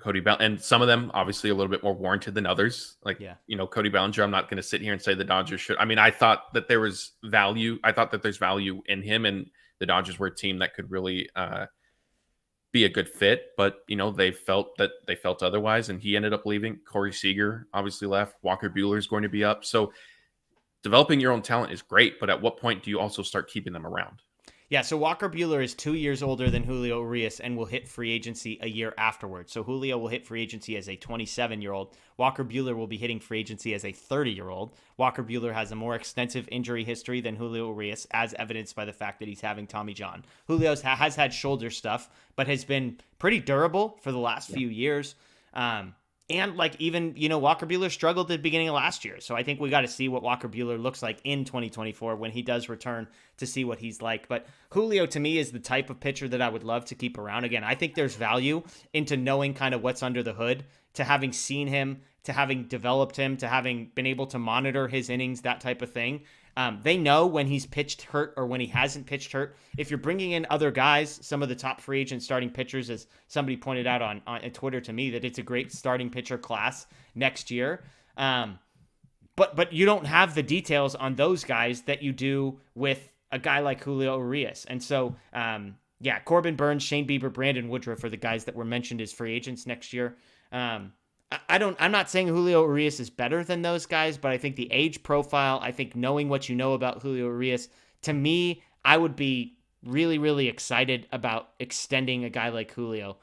Cody Bellinger, and some of them obviously a little bit more warranted than others. Cody Bellinger, I'm not going to sit here and say the Dodgers should. I mean, I thought that there was value. I thought that there's value in him, and the Dodgers were a team that could really be a good fit. But, they felt otherwise, and he ended up leaving. Corey Seager obviously left. Walker Buehler is going to be up. So developing your own talent is great, but at what point do you also start keeping them around? Yeah, so Walker Buehler is 2 years older than Julio Urias and will hit free agency a year afterwards. So Julio will hit free agency as a 27-year-old. Walker Buehler will be hitting free agency as a 30-year-old. Walker Buehler has a more extensive injury history than Julio Urias, as evidenced by the fact that he's having Tommy John. Julio has had shoulder stuff, but has been pretty durable for the last few years. And Walker Buehler struggled at the beginning of last year. So I think we got to see what Walker Buehler looks like in 2024 when he does return to see what he's like. But Julio, to me, is the type of pitcher that I would love to keep around. Again, I think there's value into knowing kind of what's under the hood, to having seen him, to having developed him, to having been able to monitor his innings, that type of thing. They know when he's pitched hurt or when he hasn't pitched hurt. If you're bringing in other guys, some of the top free agent starting pitchers, as somebody pointed out on Twitter to me, that it's a great starting pitcher class next year. But you don't have the details on those guys that you do with a guy like Julio Urias. And so, Corbin Burns, Shane Bieber, Brandon Woodruff are the guys that were mentioned as free agents next year. I'm not saying Julio Urias is better than those guys, but I think the age profile, I think knowing what you know about Julio Urias, to me, I would be really, really excited about extending a guy like Julio.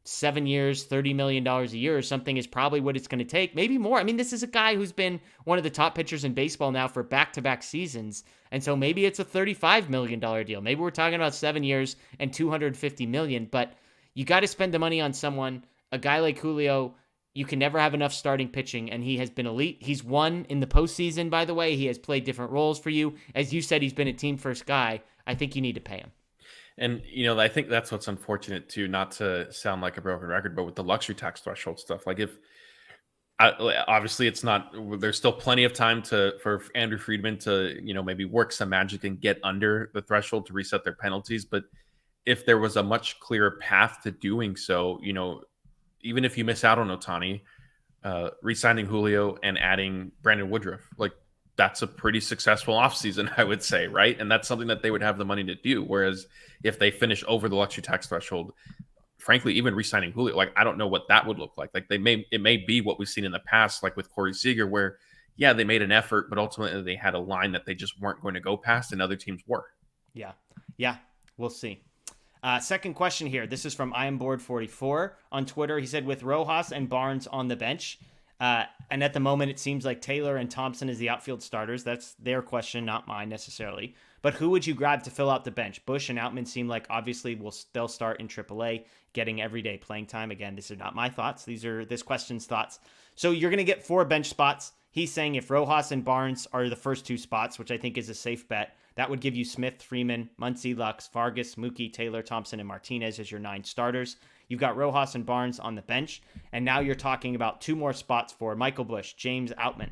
7 years, $30 million a year or something is probably what it's going to take. Maybe more. I mean, this is a guy who's been one of the top pitchers in baseball now for back-to-back seasons. And so maybe it's a $35 million deal. Maybe we're talking about 7 years and $250 million, but you got to spend the money on someone. A guy like Julio, you can never have enough starting pitching, and he has been elite. He's won in the postseason, by the way. He has played different roles for you. As you said, he's been a team-first guy. I think you need to pay him. And, I think that's what's unfortunate, too, not to sound like a broken record, but with the luxury tax threshold stuff, obviously it's not, there's still plenty of time for Andrew Friedman to, maybe work some magic and get under the threshold to reset their penalties. But if there was a much clearer path to doing so, even if you miss out on Ohtani, re-signing Julio and adding Brandon Woodruff, that's a pretty successful offseason, I would say, right? And that's something that they would have the money to do. Whereas if they finish over the luxury tax threshold, frankly, even re-signing Julio, I don't know what that would look like. It may be what we've seen in the past, like with Corey Seager, where, they made an effort, but ultimately they had a line that they just weren't going to go past and other teams were. Yeah, we'll see. Second question here. This is from I am bored 44 on Twitter. He said, with Rojas and Barnes on the bench, And at the moment, it seems like Taylor and Thompson is the outfield starters. That's their question, not mine necessarily. But who would you grab to fill out the bench? Bush and Outman seem like obviously they'll start in AAA, getting everyday playing time. Again, these are not my thoughts. These are this question's thoughts. So you're going to get 4 bench spots. He's saying if Rojas and Barnes are the first 2 spots, which I think is a safe bet, that would give you Smith, Freeman, Muncy, Lux, Vargas, Mookie, Taylor, Thompson, and Martinez as your 9 starters. You've got Rojas and Barnes on the bench, and now you're talking about 2 more spots for Michael Busch, James Outman,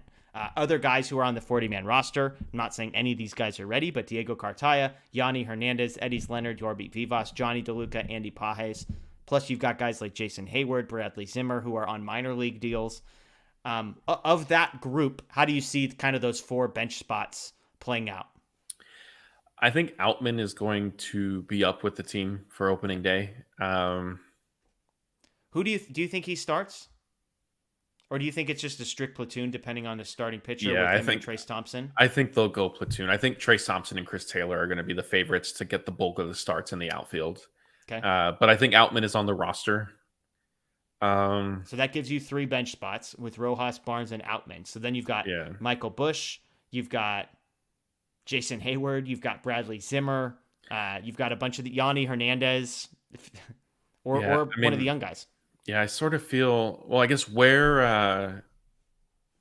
other guys who are on the 40-man roster. I'm not saying any of these guys are ready, but Diego Cartaya, Yanni Hernandez, Eddys Leonard, Yorby Vivas, Johnny DeLuca, Andy Pajes. Plus, you've got guys like Jason Hayward, Bradley Zimmer, who are on minor league deals. Of that group, how do you see kind of those 4 bench spots playing out? I think Outman is going to be up with the team for opening day. Who do you think he starts? Or do you think it's just a strict platoon depending on the starting pitcher with him and Trace Thompson? I think they'll go platoon. I think Trace Thompson and Chris Taylor are going to be the favorites to get the bulk of the starts in the outfield. Okay. But I think Outman is on the roster. So that gives you 3 bench spots with Rojas, Barnes, and Outman. So then you've got Michael Busch, you've got Jason Hayward, you've got Bradley Zimmer, you've got a bunch of the Yanni Hernandez, or one of the young guys. Yeah, I sort of feel. Well, I guess where's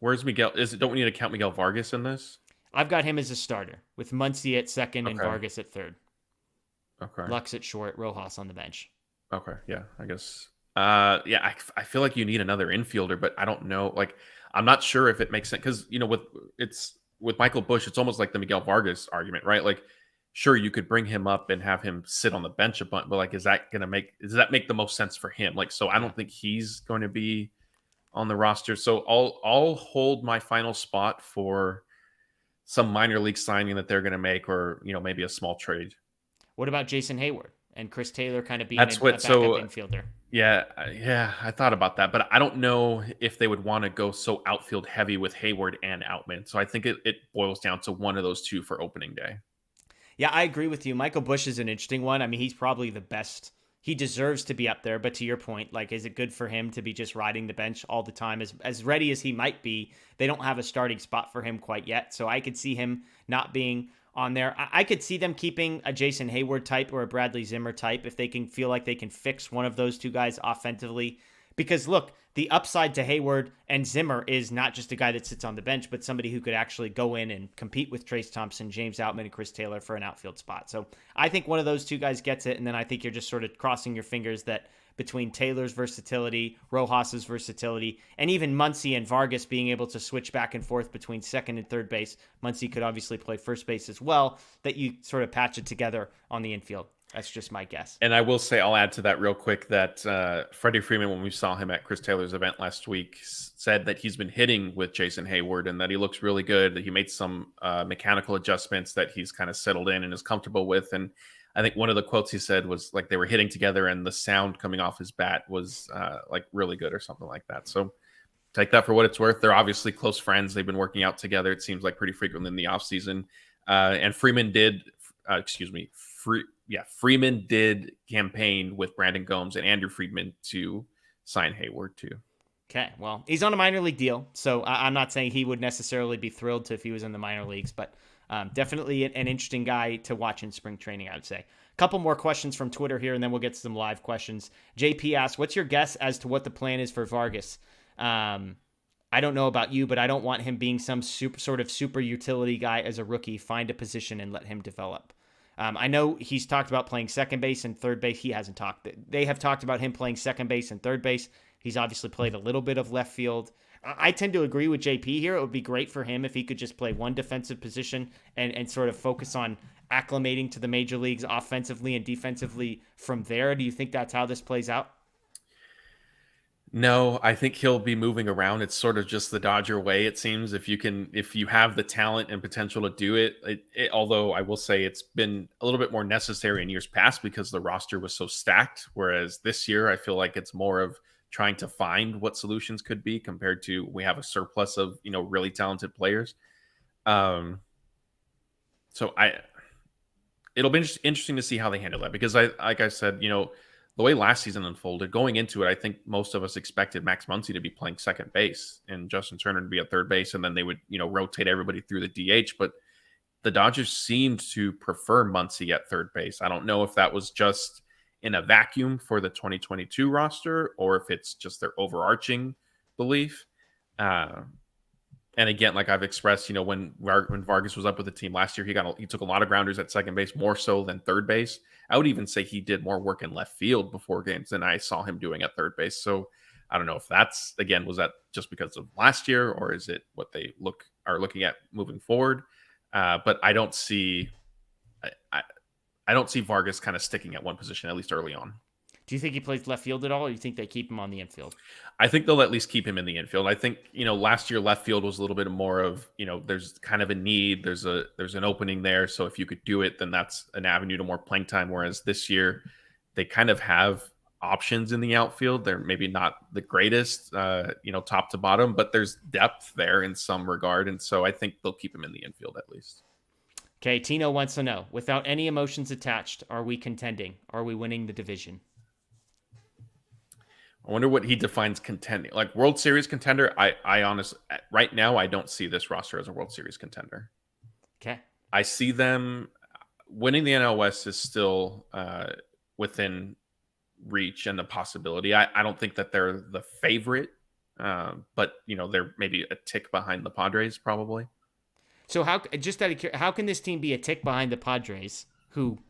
Miguel? Don't we need to count Miguel Vargas in this? I've got him as a starter with Muncy at second and Vargas at third. Okay. Lux at short, Rojas on the bench. Okay, yeah, I guess. I feel like you need another infielder, but I don't know. Like, I'm not sure if it makes sense because with Michael Busch, it's almost like the Miguel Vargas argument, right? Like, sure, you could bring him up and have him sit on the bench a bunch, but like, does that make the most sense for him? Like, so I don't think he's going to be on the roster. So I'll hold my final spot for some minor league signing that they're going to make, or maybe a small trade. What about Jason Hayward and Chris Taylor kind of being a backup infielder? Yeah, I thought about that, but I don't know if they would want to go so outfield heavy with Hayward and Outman. So I think it boils down to one of those 2 for opening day. Yeah, I agree with you. Michael Busch is an interesting one. I mean, he's probably the best. He deserves to be up there, but to your point, like, is it good for him to be just riding the bench all the time? As ready as he might be, they don't have a starting spot for him quite yet. So I could see him not being on there. I could see them keeping a Jason Hayward type or a Bradley Zimmer type if they can feel like they can fix one of those 2 guys offensively. Because look, the upside to Hayward and Zimmer is not just a guy that sits on the bench, but somebody who could actually go in and compete with Trace Thompson, James Outman, and Chris Taylor for an outfield spot. So I think one of those 2 guys gets it, and then I think you're just sort of crossing your fingers that between Taylor's versatility, Rojas's versatility, and even Muncy and Vargas being able to switch back and forth between second and third base, Muncy could obviously play first base as well, that you sort of patch it together on the infield. That's just my guess. And I will say, I'll add to that real quick that Freddie Freeman, when we saw him at Chris Taylor's event last week, said that he's been hitting with Jason Hayward and that he looks really good, that he made some mechanical adjustments that he's kind of settled in and is comfortable with. And I think one of the quotes he said was like they were hitting together and the sound coming off his bat was like really good or something like that. So take that for what it's worth. They're obviously close friends. They've been working out together, it seems like, pretty frequently in the offseason. And Freeman did, Freeman did campaign with Brandon Gomes and Andrew Friedman to sign Hayward too. Okay, well, he's on a minor league deal, so I'm not saying he would necessarily be thrilled if he was in the minor leagues, but definitely an interesting guy to watch in spring training, I would say. A couple more questions from Twitter here, and then we'll get to some live questions. JP asks, what's your guess as to what the plan is for Vargas? I don't know about you, but I don't want him being some super utility guy as a rookie. Find a position and let him develop. I know he's talked about playing second base and third base. He hasn't talked. They have talked about him playing second base and third base. He's obviously played a little bit of left field. I tend to agree with JP here. It would be great for him if he could just play one defensive position and sort of focus on acclimating to the major leagues offensively and defensively from there. Do you think that's how this plays out? No, I think he'll be moving around. It's sort of just the Dodger way, it seems. If you have the talent and potential to do it, although I will say it's been a little bit more necessary in years past because the roster was so stacked. Whereas this year, I feel like it's more of trying to find what solutions could be compared to we have a surplus of, really talented players. So it'll be interesting to see how they handle that because like I said, the way last season unfolded, going into it, I think most of us expected Max Muncy to be playing second base and Justin Turner to be at third base, and then they would, rotate everybody through the DH. But the Dodgers seemed to prefer Muncy at third base. I don't know if that was just in a vacuum for the 2022 roster or if it's just their overarching belief. And again, like I've expressed, when Vargas was up with the team last year, he took a lot of grounders at second base, more so than third base. I would even say he did more work in left field before games than I saw him doing at third base. So I don't know if was that just because of last year, or is it what they are looking at moving forward? But I don't see Vargas kind of sticking at one position, at least early on. Do you think he plays left field at all, or do you think they keep him on the infield? I think they'll at least keep him in the infield. I think, last year left field was a little bit more of, there's kind of a need. There's an opening there. So if you could do it, then that's an avenue to more playing time. Whereas this year, they kind of have options in the outfield. They're maybe not the greatest, top to bottom, but there's depth there in some regard. And so I think they'll keep him in the infield at least. Okay, Tino wants to know, without any emotions attached, are we contending? Are we winning the division? I wonder what he defines contending. Like World Series contender, I honestly, right now, I don't see this roster as a World Series contender. Okay. I see them winning the NL West is still within reach and the possibility. I don't think that they're the favorite, but, they're maybe a tick behind the Padres probably. So how can this team be a tick behind the Padres, who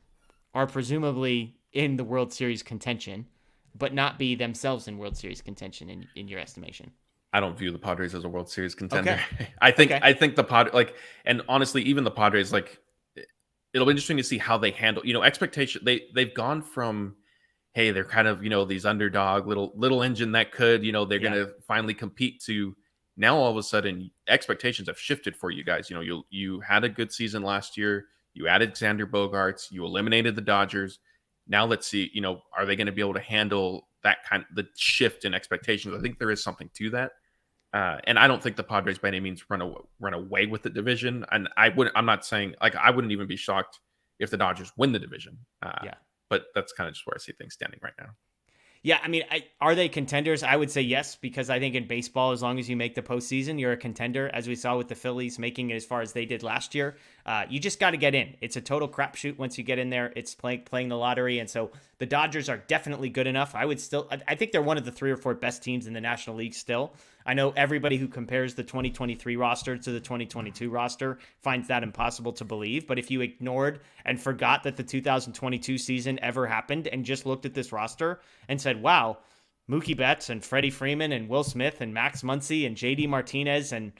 are presumably in the World Series contention, but not be themselves in World Series contention in your estimation? I don't view the Padres as a World Series contender. Okay. I think the and honestly, even the Padres, it'll be interesting to see how they handle, expectation. They've gone from, hey, they're kind of, these underdog little engine that could, they're going to finally compete, to now all of a sudden expectations have shifted for you guys. You had a good season last year. You added Xander Bogaerts. You eliminated the Dodgers. Now let's see, are they going to be able to handle the shift in expectations? I think there is something to that. And I don't think the Padres by any means run away with the division. And I'm not saying, I wouldn't even be shocked if the Dodgers win the division. But that's kind of just where I see things standing right now. Yeah, I mean, are they contenders? I would say yes, because I think in baseball, as long as you make the postseason, you're a contender, as we saw with the Phillies making it as far as they did last year. You just got to get in. It's a total crapshoot once you get in there. It's playing the lottery, and so the Dodgers are definitely good enough. I think they're one of the 3 or 4 best teams in the National League still. I know everybody who compares the 2023 roster to the 2022 roster finds that impossible to believe, but if you ignored and forgot that the 2022 season ever happened and just looked at this roster and said, wow, Mookie Betts and Freddie Freeman and Will Smith and Max Muncy and JD Martinez and,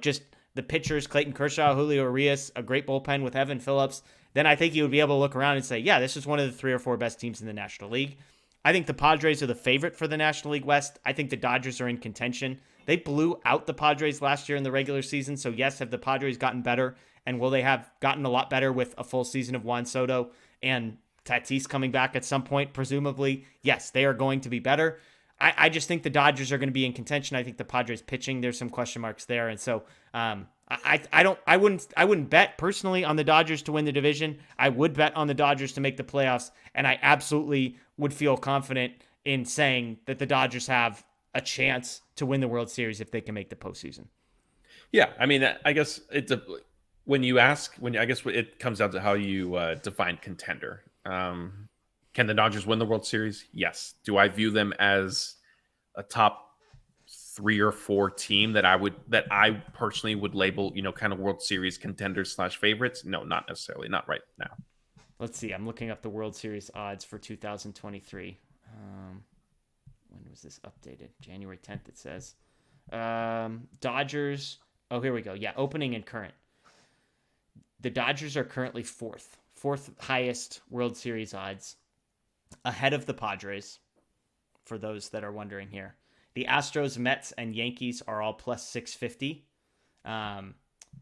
just the pitchers, Clayton Kershaw, Julio Urias, a great bullpen with Evan Phillips, then I think you would be able to look around and say, yeah, this is one of the 3 or 4 best teams in the National League. I think the Padres are the favorite for the National League West. I think the Dodgers are in contention. They blew out the Padres last year in the regular season. So yes, have the Padres gotten better? And will they have gotten a lot better with a full season of Juan Soto and Tatis coming back at some point? Presumably, yes, they are going to be better. I just think the Dodgers are going to be in contention. I think the Padres pitching, there's some question marks there. And so I wouldn't bet personally on the Dodgers to win the division. I would bet on the Dodgers to make the playoffs. And I absolutely would feel confident in saying that the Dodgers have a chance to win the World Series if they can make the postseason. Yeah. I mean, I guess it comes down to how you define contender. Can the Dodgers win the World Series? Yes. Do I view them as a top 3 or 4 team that I personally would label, kind of World Series contenders / favorites? No, not necessarily. Not right now. Let's see. I'm looking up the World Series odds for 2023. When was this updated? January 10th, it says. Dodgers. Oh, here we go. Yeah, opening and current. The Dodgers are currently fourth highest World Series odds, ahead of the Padres, for those that are wondering here. The Astros, Mets, and Yankees are all plus 650.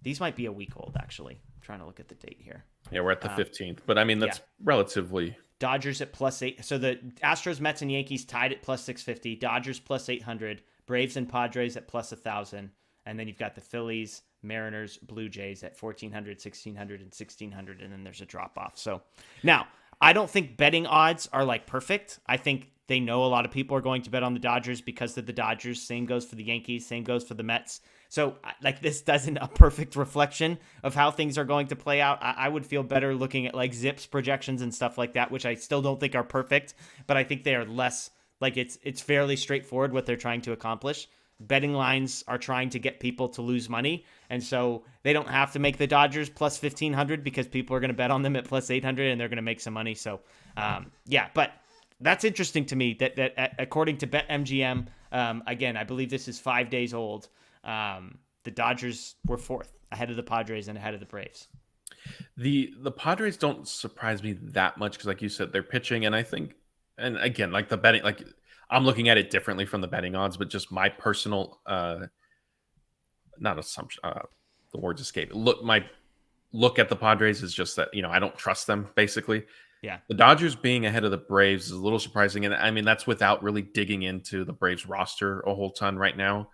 These might be a week old, actually. I'm trying to look at the date here. Yeah, we're at the 15th, but I mean, that's relatively... Dodgers at plus 8. So the Astros, Mets, and Yankees tied at plus 650. Dodgers plus 800. Braves and Padres at plus 1,000. And then you've got the Phillies, Mariners, Blue Jays at 1,400, 1,600, and 1,600. And then there's a drop off. So now I don't think betting odds are like perfect. I think they know a lot of people are going to bet on the Dodgers because of the Dodgers. Same goes for the Yankees. Same goes for the Mets. So like this doesn't a perfect reflection of how things are going to play out. I would feel better looking at like Zips projections and stuff like that, which I still don't think are perfect, but I think they are less like it's fairly straightforward what they're trying to accomplish. Betting lines are trying to get people to lose money, and so they don't have to make the Dodgers plus 1,500 because people are going to bet on them at plus 800 and they're going to make some money. So yeah, but that's interesting to me that according to BetMGM, again, I believe this is 5 days old. The Dodgers were fourth, ahead of the Padres and ahead of the Braves. The Padres don't surprise me that much because, like you said, they're pitching, and I think, and again, like the betting, like I'm looking at it differently from the betting odds, but just my personal, not assumption, the words escape. Look at the Padres is just that I don't trust them basically. Yeah, the Dodgers being ahead of the Braves is a little surprising, and I mean that's without really digging into the Braves roster a whole ton right now.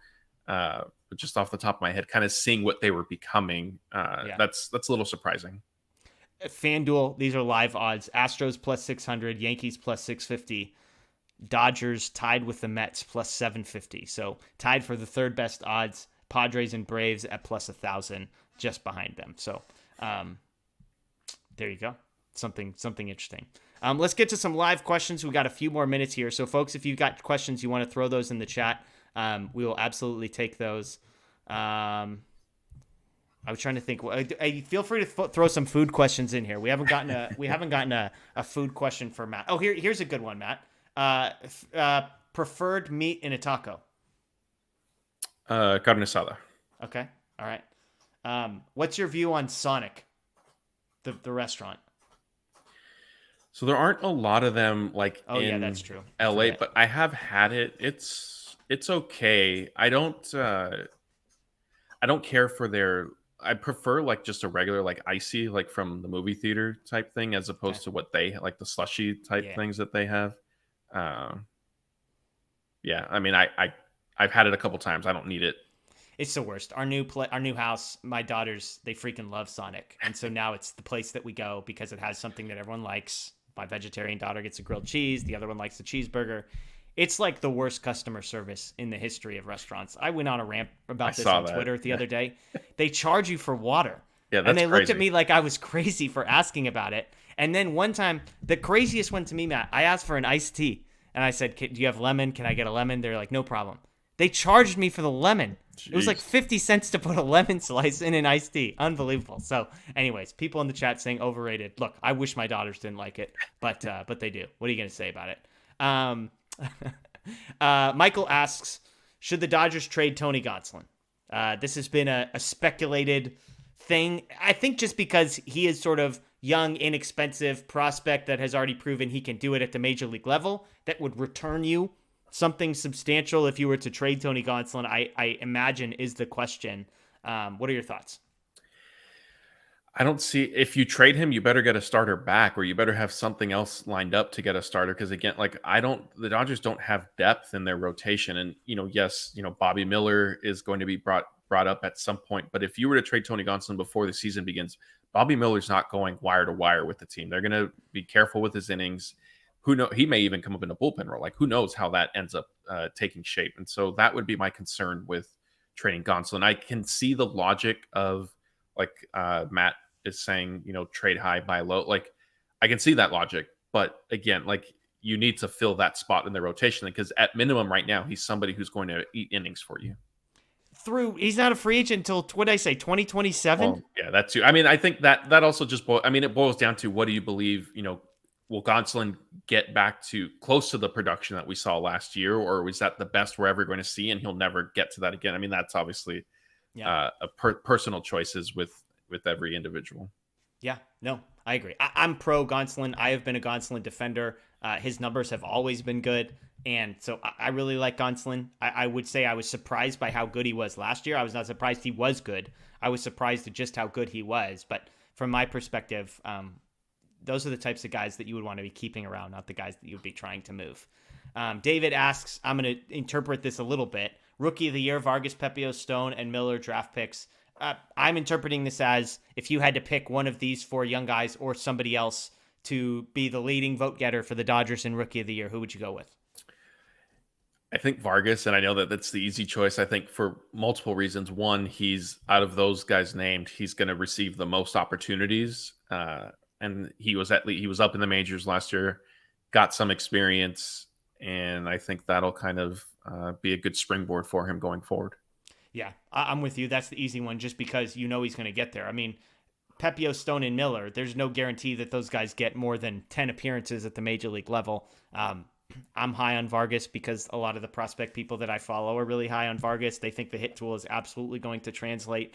But just off the top of my head, kind of seeing what they were becoming, that's a little surprising. FanDuel, these are live odds. Astros plus 600, Yankees plus 650, Dodgers tied with the Mets plus 750. So tied for the third best odds. Padres and Braves at plus 1,000, just behind them. So there you go. Something interesting. Let's get to some live questions. We got a few more minutes here. So folks, if you've got questions, you want to throw those in the chat. We will absolutely take those. I was trying to think. Feel free to throw some food questions in here. We haven't gotten a food question for Matt. Oh, here's a good one, Matt. Preferred meat in a taco. Carne asada. Okay. All right. What's your view on Sonic, the restaurant? So there aren't a lot of them like in that's true. LA, but I have had it. It's okay. I don't care for their. I prefer like just a regular like icy like from the movie theater type thing as opposed to what they like the slushy type things that they have. Yeah, I mean I've had it a couple times. I don't need it. It's the worst. Our new house, my daughters, they freaking love Sonic, and so now it's the place that we go because it has something that everyone likes. My vegetarian daughter gets a grilled cheese. The other one likes the cheeseburger. It's like the worst customer service in the history of restaurants. I went on a rant about this on Twitter the other day. They charge you for water. Yeah, that's and they crazy. Looked at me like I was crazy for asking about it. And then one time, the craziest one to me, Matt, I asked for an iced tea. And I said, do you have lemon? Can I get a lemon? They're like, no problem. They charged me for the lemon. Jeez. It was like 50 cents to put a lemon slice in an iced tea. Unbelievable. So anyways, people in the chat saying overrated. Look, I wish my daughters didn't like it, but they do. What are you going to say about it? Michael asks, should the Dodgers trade Tony Gonsolin? This has been a speculated thing. I think just because he is sort of young, inexpensive prospect that has already proven he can do it at the major league level, that would return you something substantial if you were to trade Tony Gonsolin, I imagine is the question. What are your thoughts? I don't see, if you trade him, you better get a starter back, or you better have something else lined up to get a starter. Because again, the Dodgers don't have depth in their rotation. And, yes, Bobby Miller is going to be brought up at some point. But if you were to trade Tony Gonsolin before the season begins, Bobby Miller's not going wire to wire with the team. They're going to be careful with his innings. Who knows? He may even come up in a bullpen role. Like, who knows how that ends up taking shape? And so that would be my concern with trading Gonsolin. I can see the logic of Matt is saying, trade high, buy low. Like, I can see that logic, but again, you need to fill that spot in the rotation because at minimum right now, he's somebody who's going to eat innings for you. He's not a free agent until, what did I say, 2027? Well, yeah, that's too. I mean, I think that also just it boils down to what do you believe, will Gonsolin get back to close to the production that we saw last year, or was that the best we're ever going to see and he'll never get to that again? I mean, that's obviously personal choices with every individual. Yeah, no, I agree. I'm pro Gonsolin. I have been a Gonsolin defender. His numbers have always been good. And so I really like Gonsolin. I would say I was surprised by how good he was last year. I was not surprised he was good. I was surprised at just how good he was. But from my perspective, those are the types of guys that you would want to be keeping around, not the guys that you would be trying to move. David asks, I'm going to interpret this a little bit. Rookie of the year, Vargas, Pepio, Stone, and Miller draft picks. I'm interpreting this as if you had to pick one of these four young guys or somebody else to be the leading vote getter for the Dodgers in Rookie of the Year, who would you go with? I think Vargas, and I know that that's the easy choice. I think for multiple reasons. One, he's out of those guys named, he's going to receive the most opportunities, and he was up in the majors last year, got some experience, and I think that'll kind of be a good springboard for him going forward. Yeah, I'm with you. That's the easy one, just because he's going to get there. I mean, Pepio, Stone, and Miller, there's no guarantee that those guys get more than 10 appearances at the major league level. I'm high on Vargas because a lot of the prospect people that I follow are really high on Vargas. They think the hit tool is absolutely going to translate.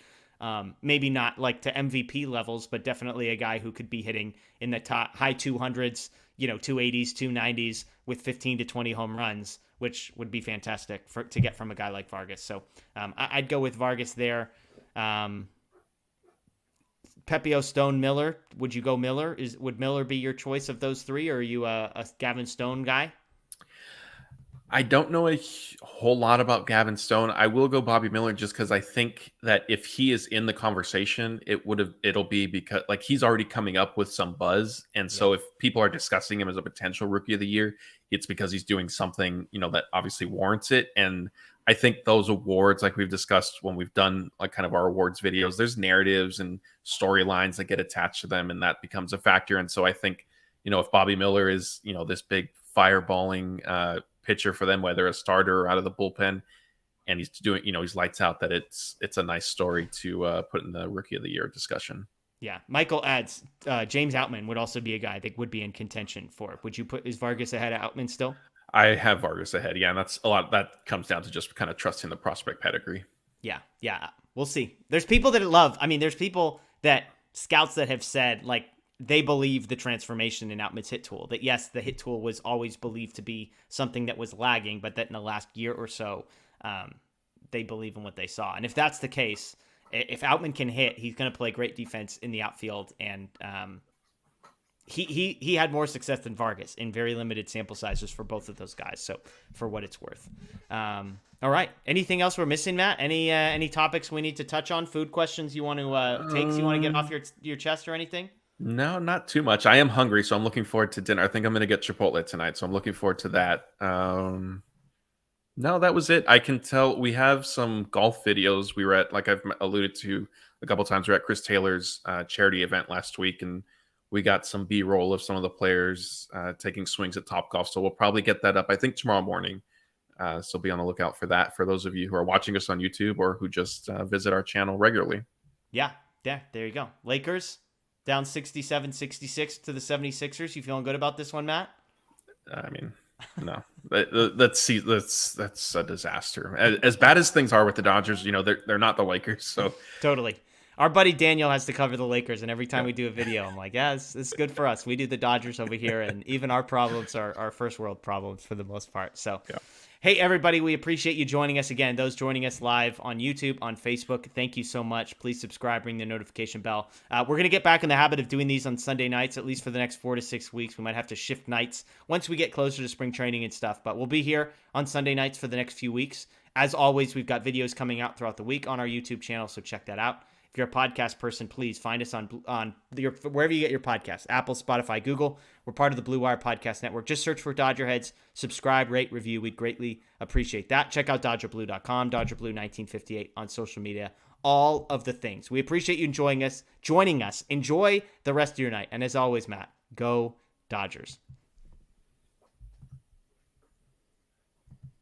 Maybe not like to MVP levels, but definitely a guy who could be hitting in the top high 200s, 280s, 290s with 15 to 20 home runs, which would be fantastic to get from a guy like Vargas. So I'd go with Vargas there. Pepio, Stone, Miller. Would you go Miller? Would Miller be your choice of those three, or are you a Gavin Stone guy? I don't know a whole lot about Gavin Stone. I will go Bobby Miller just because I think that if he is in the conversation, it'll be because like he's already coming up with some buzz. And so if people are discussing him as a potential Rookie of the Year, it's because he's doing something, that obviously warrants it. And I think those awards, like we've discussed when we've done like kind of our awards videos, there's narratives and storylines that get attached to them, and that becomes a factor. And so I think, if Bobby Miller is, this big fireballing pitcher for them, whether a starter or out of the bullpen, and he's doing, he's lights out, that it's a nice story to put in the Rookie of the Year discussion. Yeah. Michael adds, James Outman would also be a guy that would be in contention for. Is Vargas ahead of Outman still? I have Vargas ahead. Yeah. And that's a lot. That comes down to just kind of trusting the prospect pedigree. Yeah. Yeah. We'll see. There's people there's people that scouts that have said like, they believe the transformation in Outman's hit tool, that yes, the hit tool was always believed to be something that was lagging, but that in the last year or so, they believe in what they saw. And if that's the case, if Outman can hit, he's going to play great defense in the outfield. And he had more success than Vargas in very limited sample sizes for both of those guys. So for what it's worth. All right. Anything else we're missing, Matt? Any topics we need to touch on? Food questions you want to take? You want to get off your chest or anything? No, not too much. I am hungry, so I'm looking forward to dinner. I think I'm going to get Chipotle tonight, so I'm looking forward to that. No, that was it. I can tell we have some golf videos. We were at, like I've alluded to a couple times, we were at Chris Taylor's charity event last week, and we got some B-roll of some of the players taking swings at Topgolf. So we'll probably get that up, I think, tomorrow morning. So be on the lookout for that for those of you who are watching us on YouTube or who just visit our channel regularly. Yeah, there you go. Lakers down 67-66 to the 76ers. You feeling good about this one, Matt? I mean, no. That's a disaster. As bad as things are with the Dodgers, they're not the Lakers. So totally. Our buddy Daniel has to cover the Lakers, and every time we do a video, I'm like, yeah, it's good for us. We do the Dodgers over here, and even our problems are our first world problems for the most part. So, yeah. Hey, everybody, we appreciate you joining us again. Those joining us live on YouTube, on Facebook, thank you so much. Please subscribe, ring the notification bell. We're going to get back in the habit of doing these on Sunday nights, at least for the next 4 to 6 weeks. We might have to shift nights once we get closer to spring training and stuff, but we'll be here on Sunday nights for the next few weeks. As always, we've got videos coming out throughout the week on our YouTube channel, so check that out. If you're a podcast person, please find us on wherever you get your podcasts, Apple, Spotify, Google. We're part of the Blue Wire Podcast Network. Just search for DodgerHeads, subscribe, rate, review. We'd greatly appreciate that. Check out DodgerBlue.com, DodgerBlue1958 on social media, all of the things. We appreciate you joining us. Enjoy the rest of your night. And as always, Matt, go Dodgers.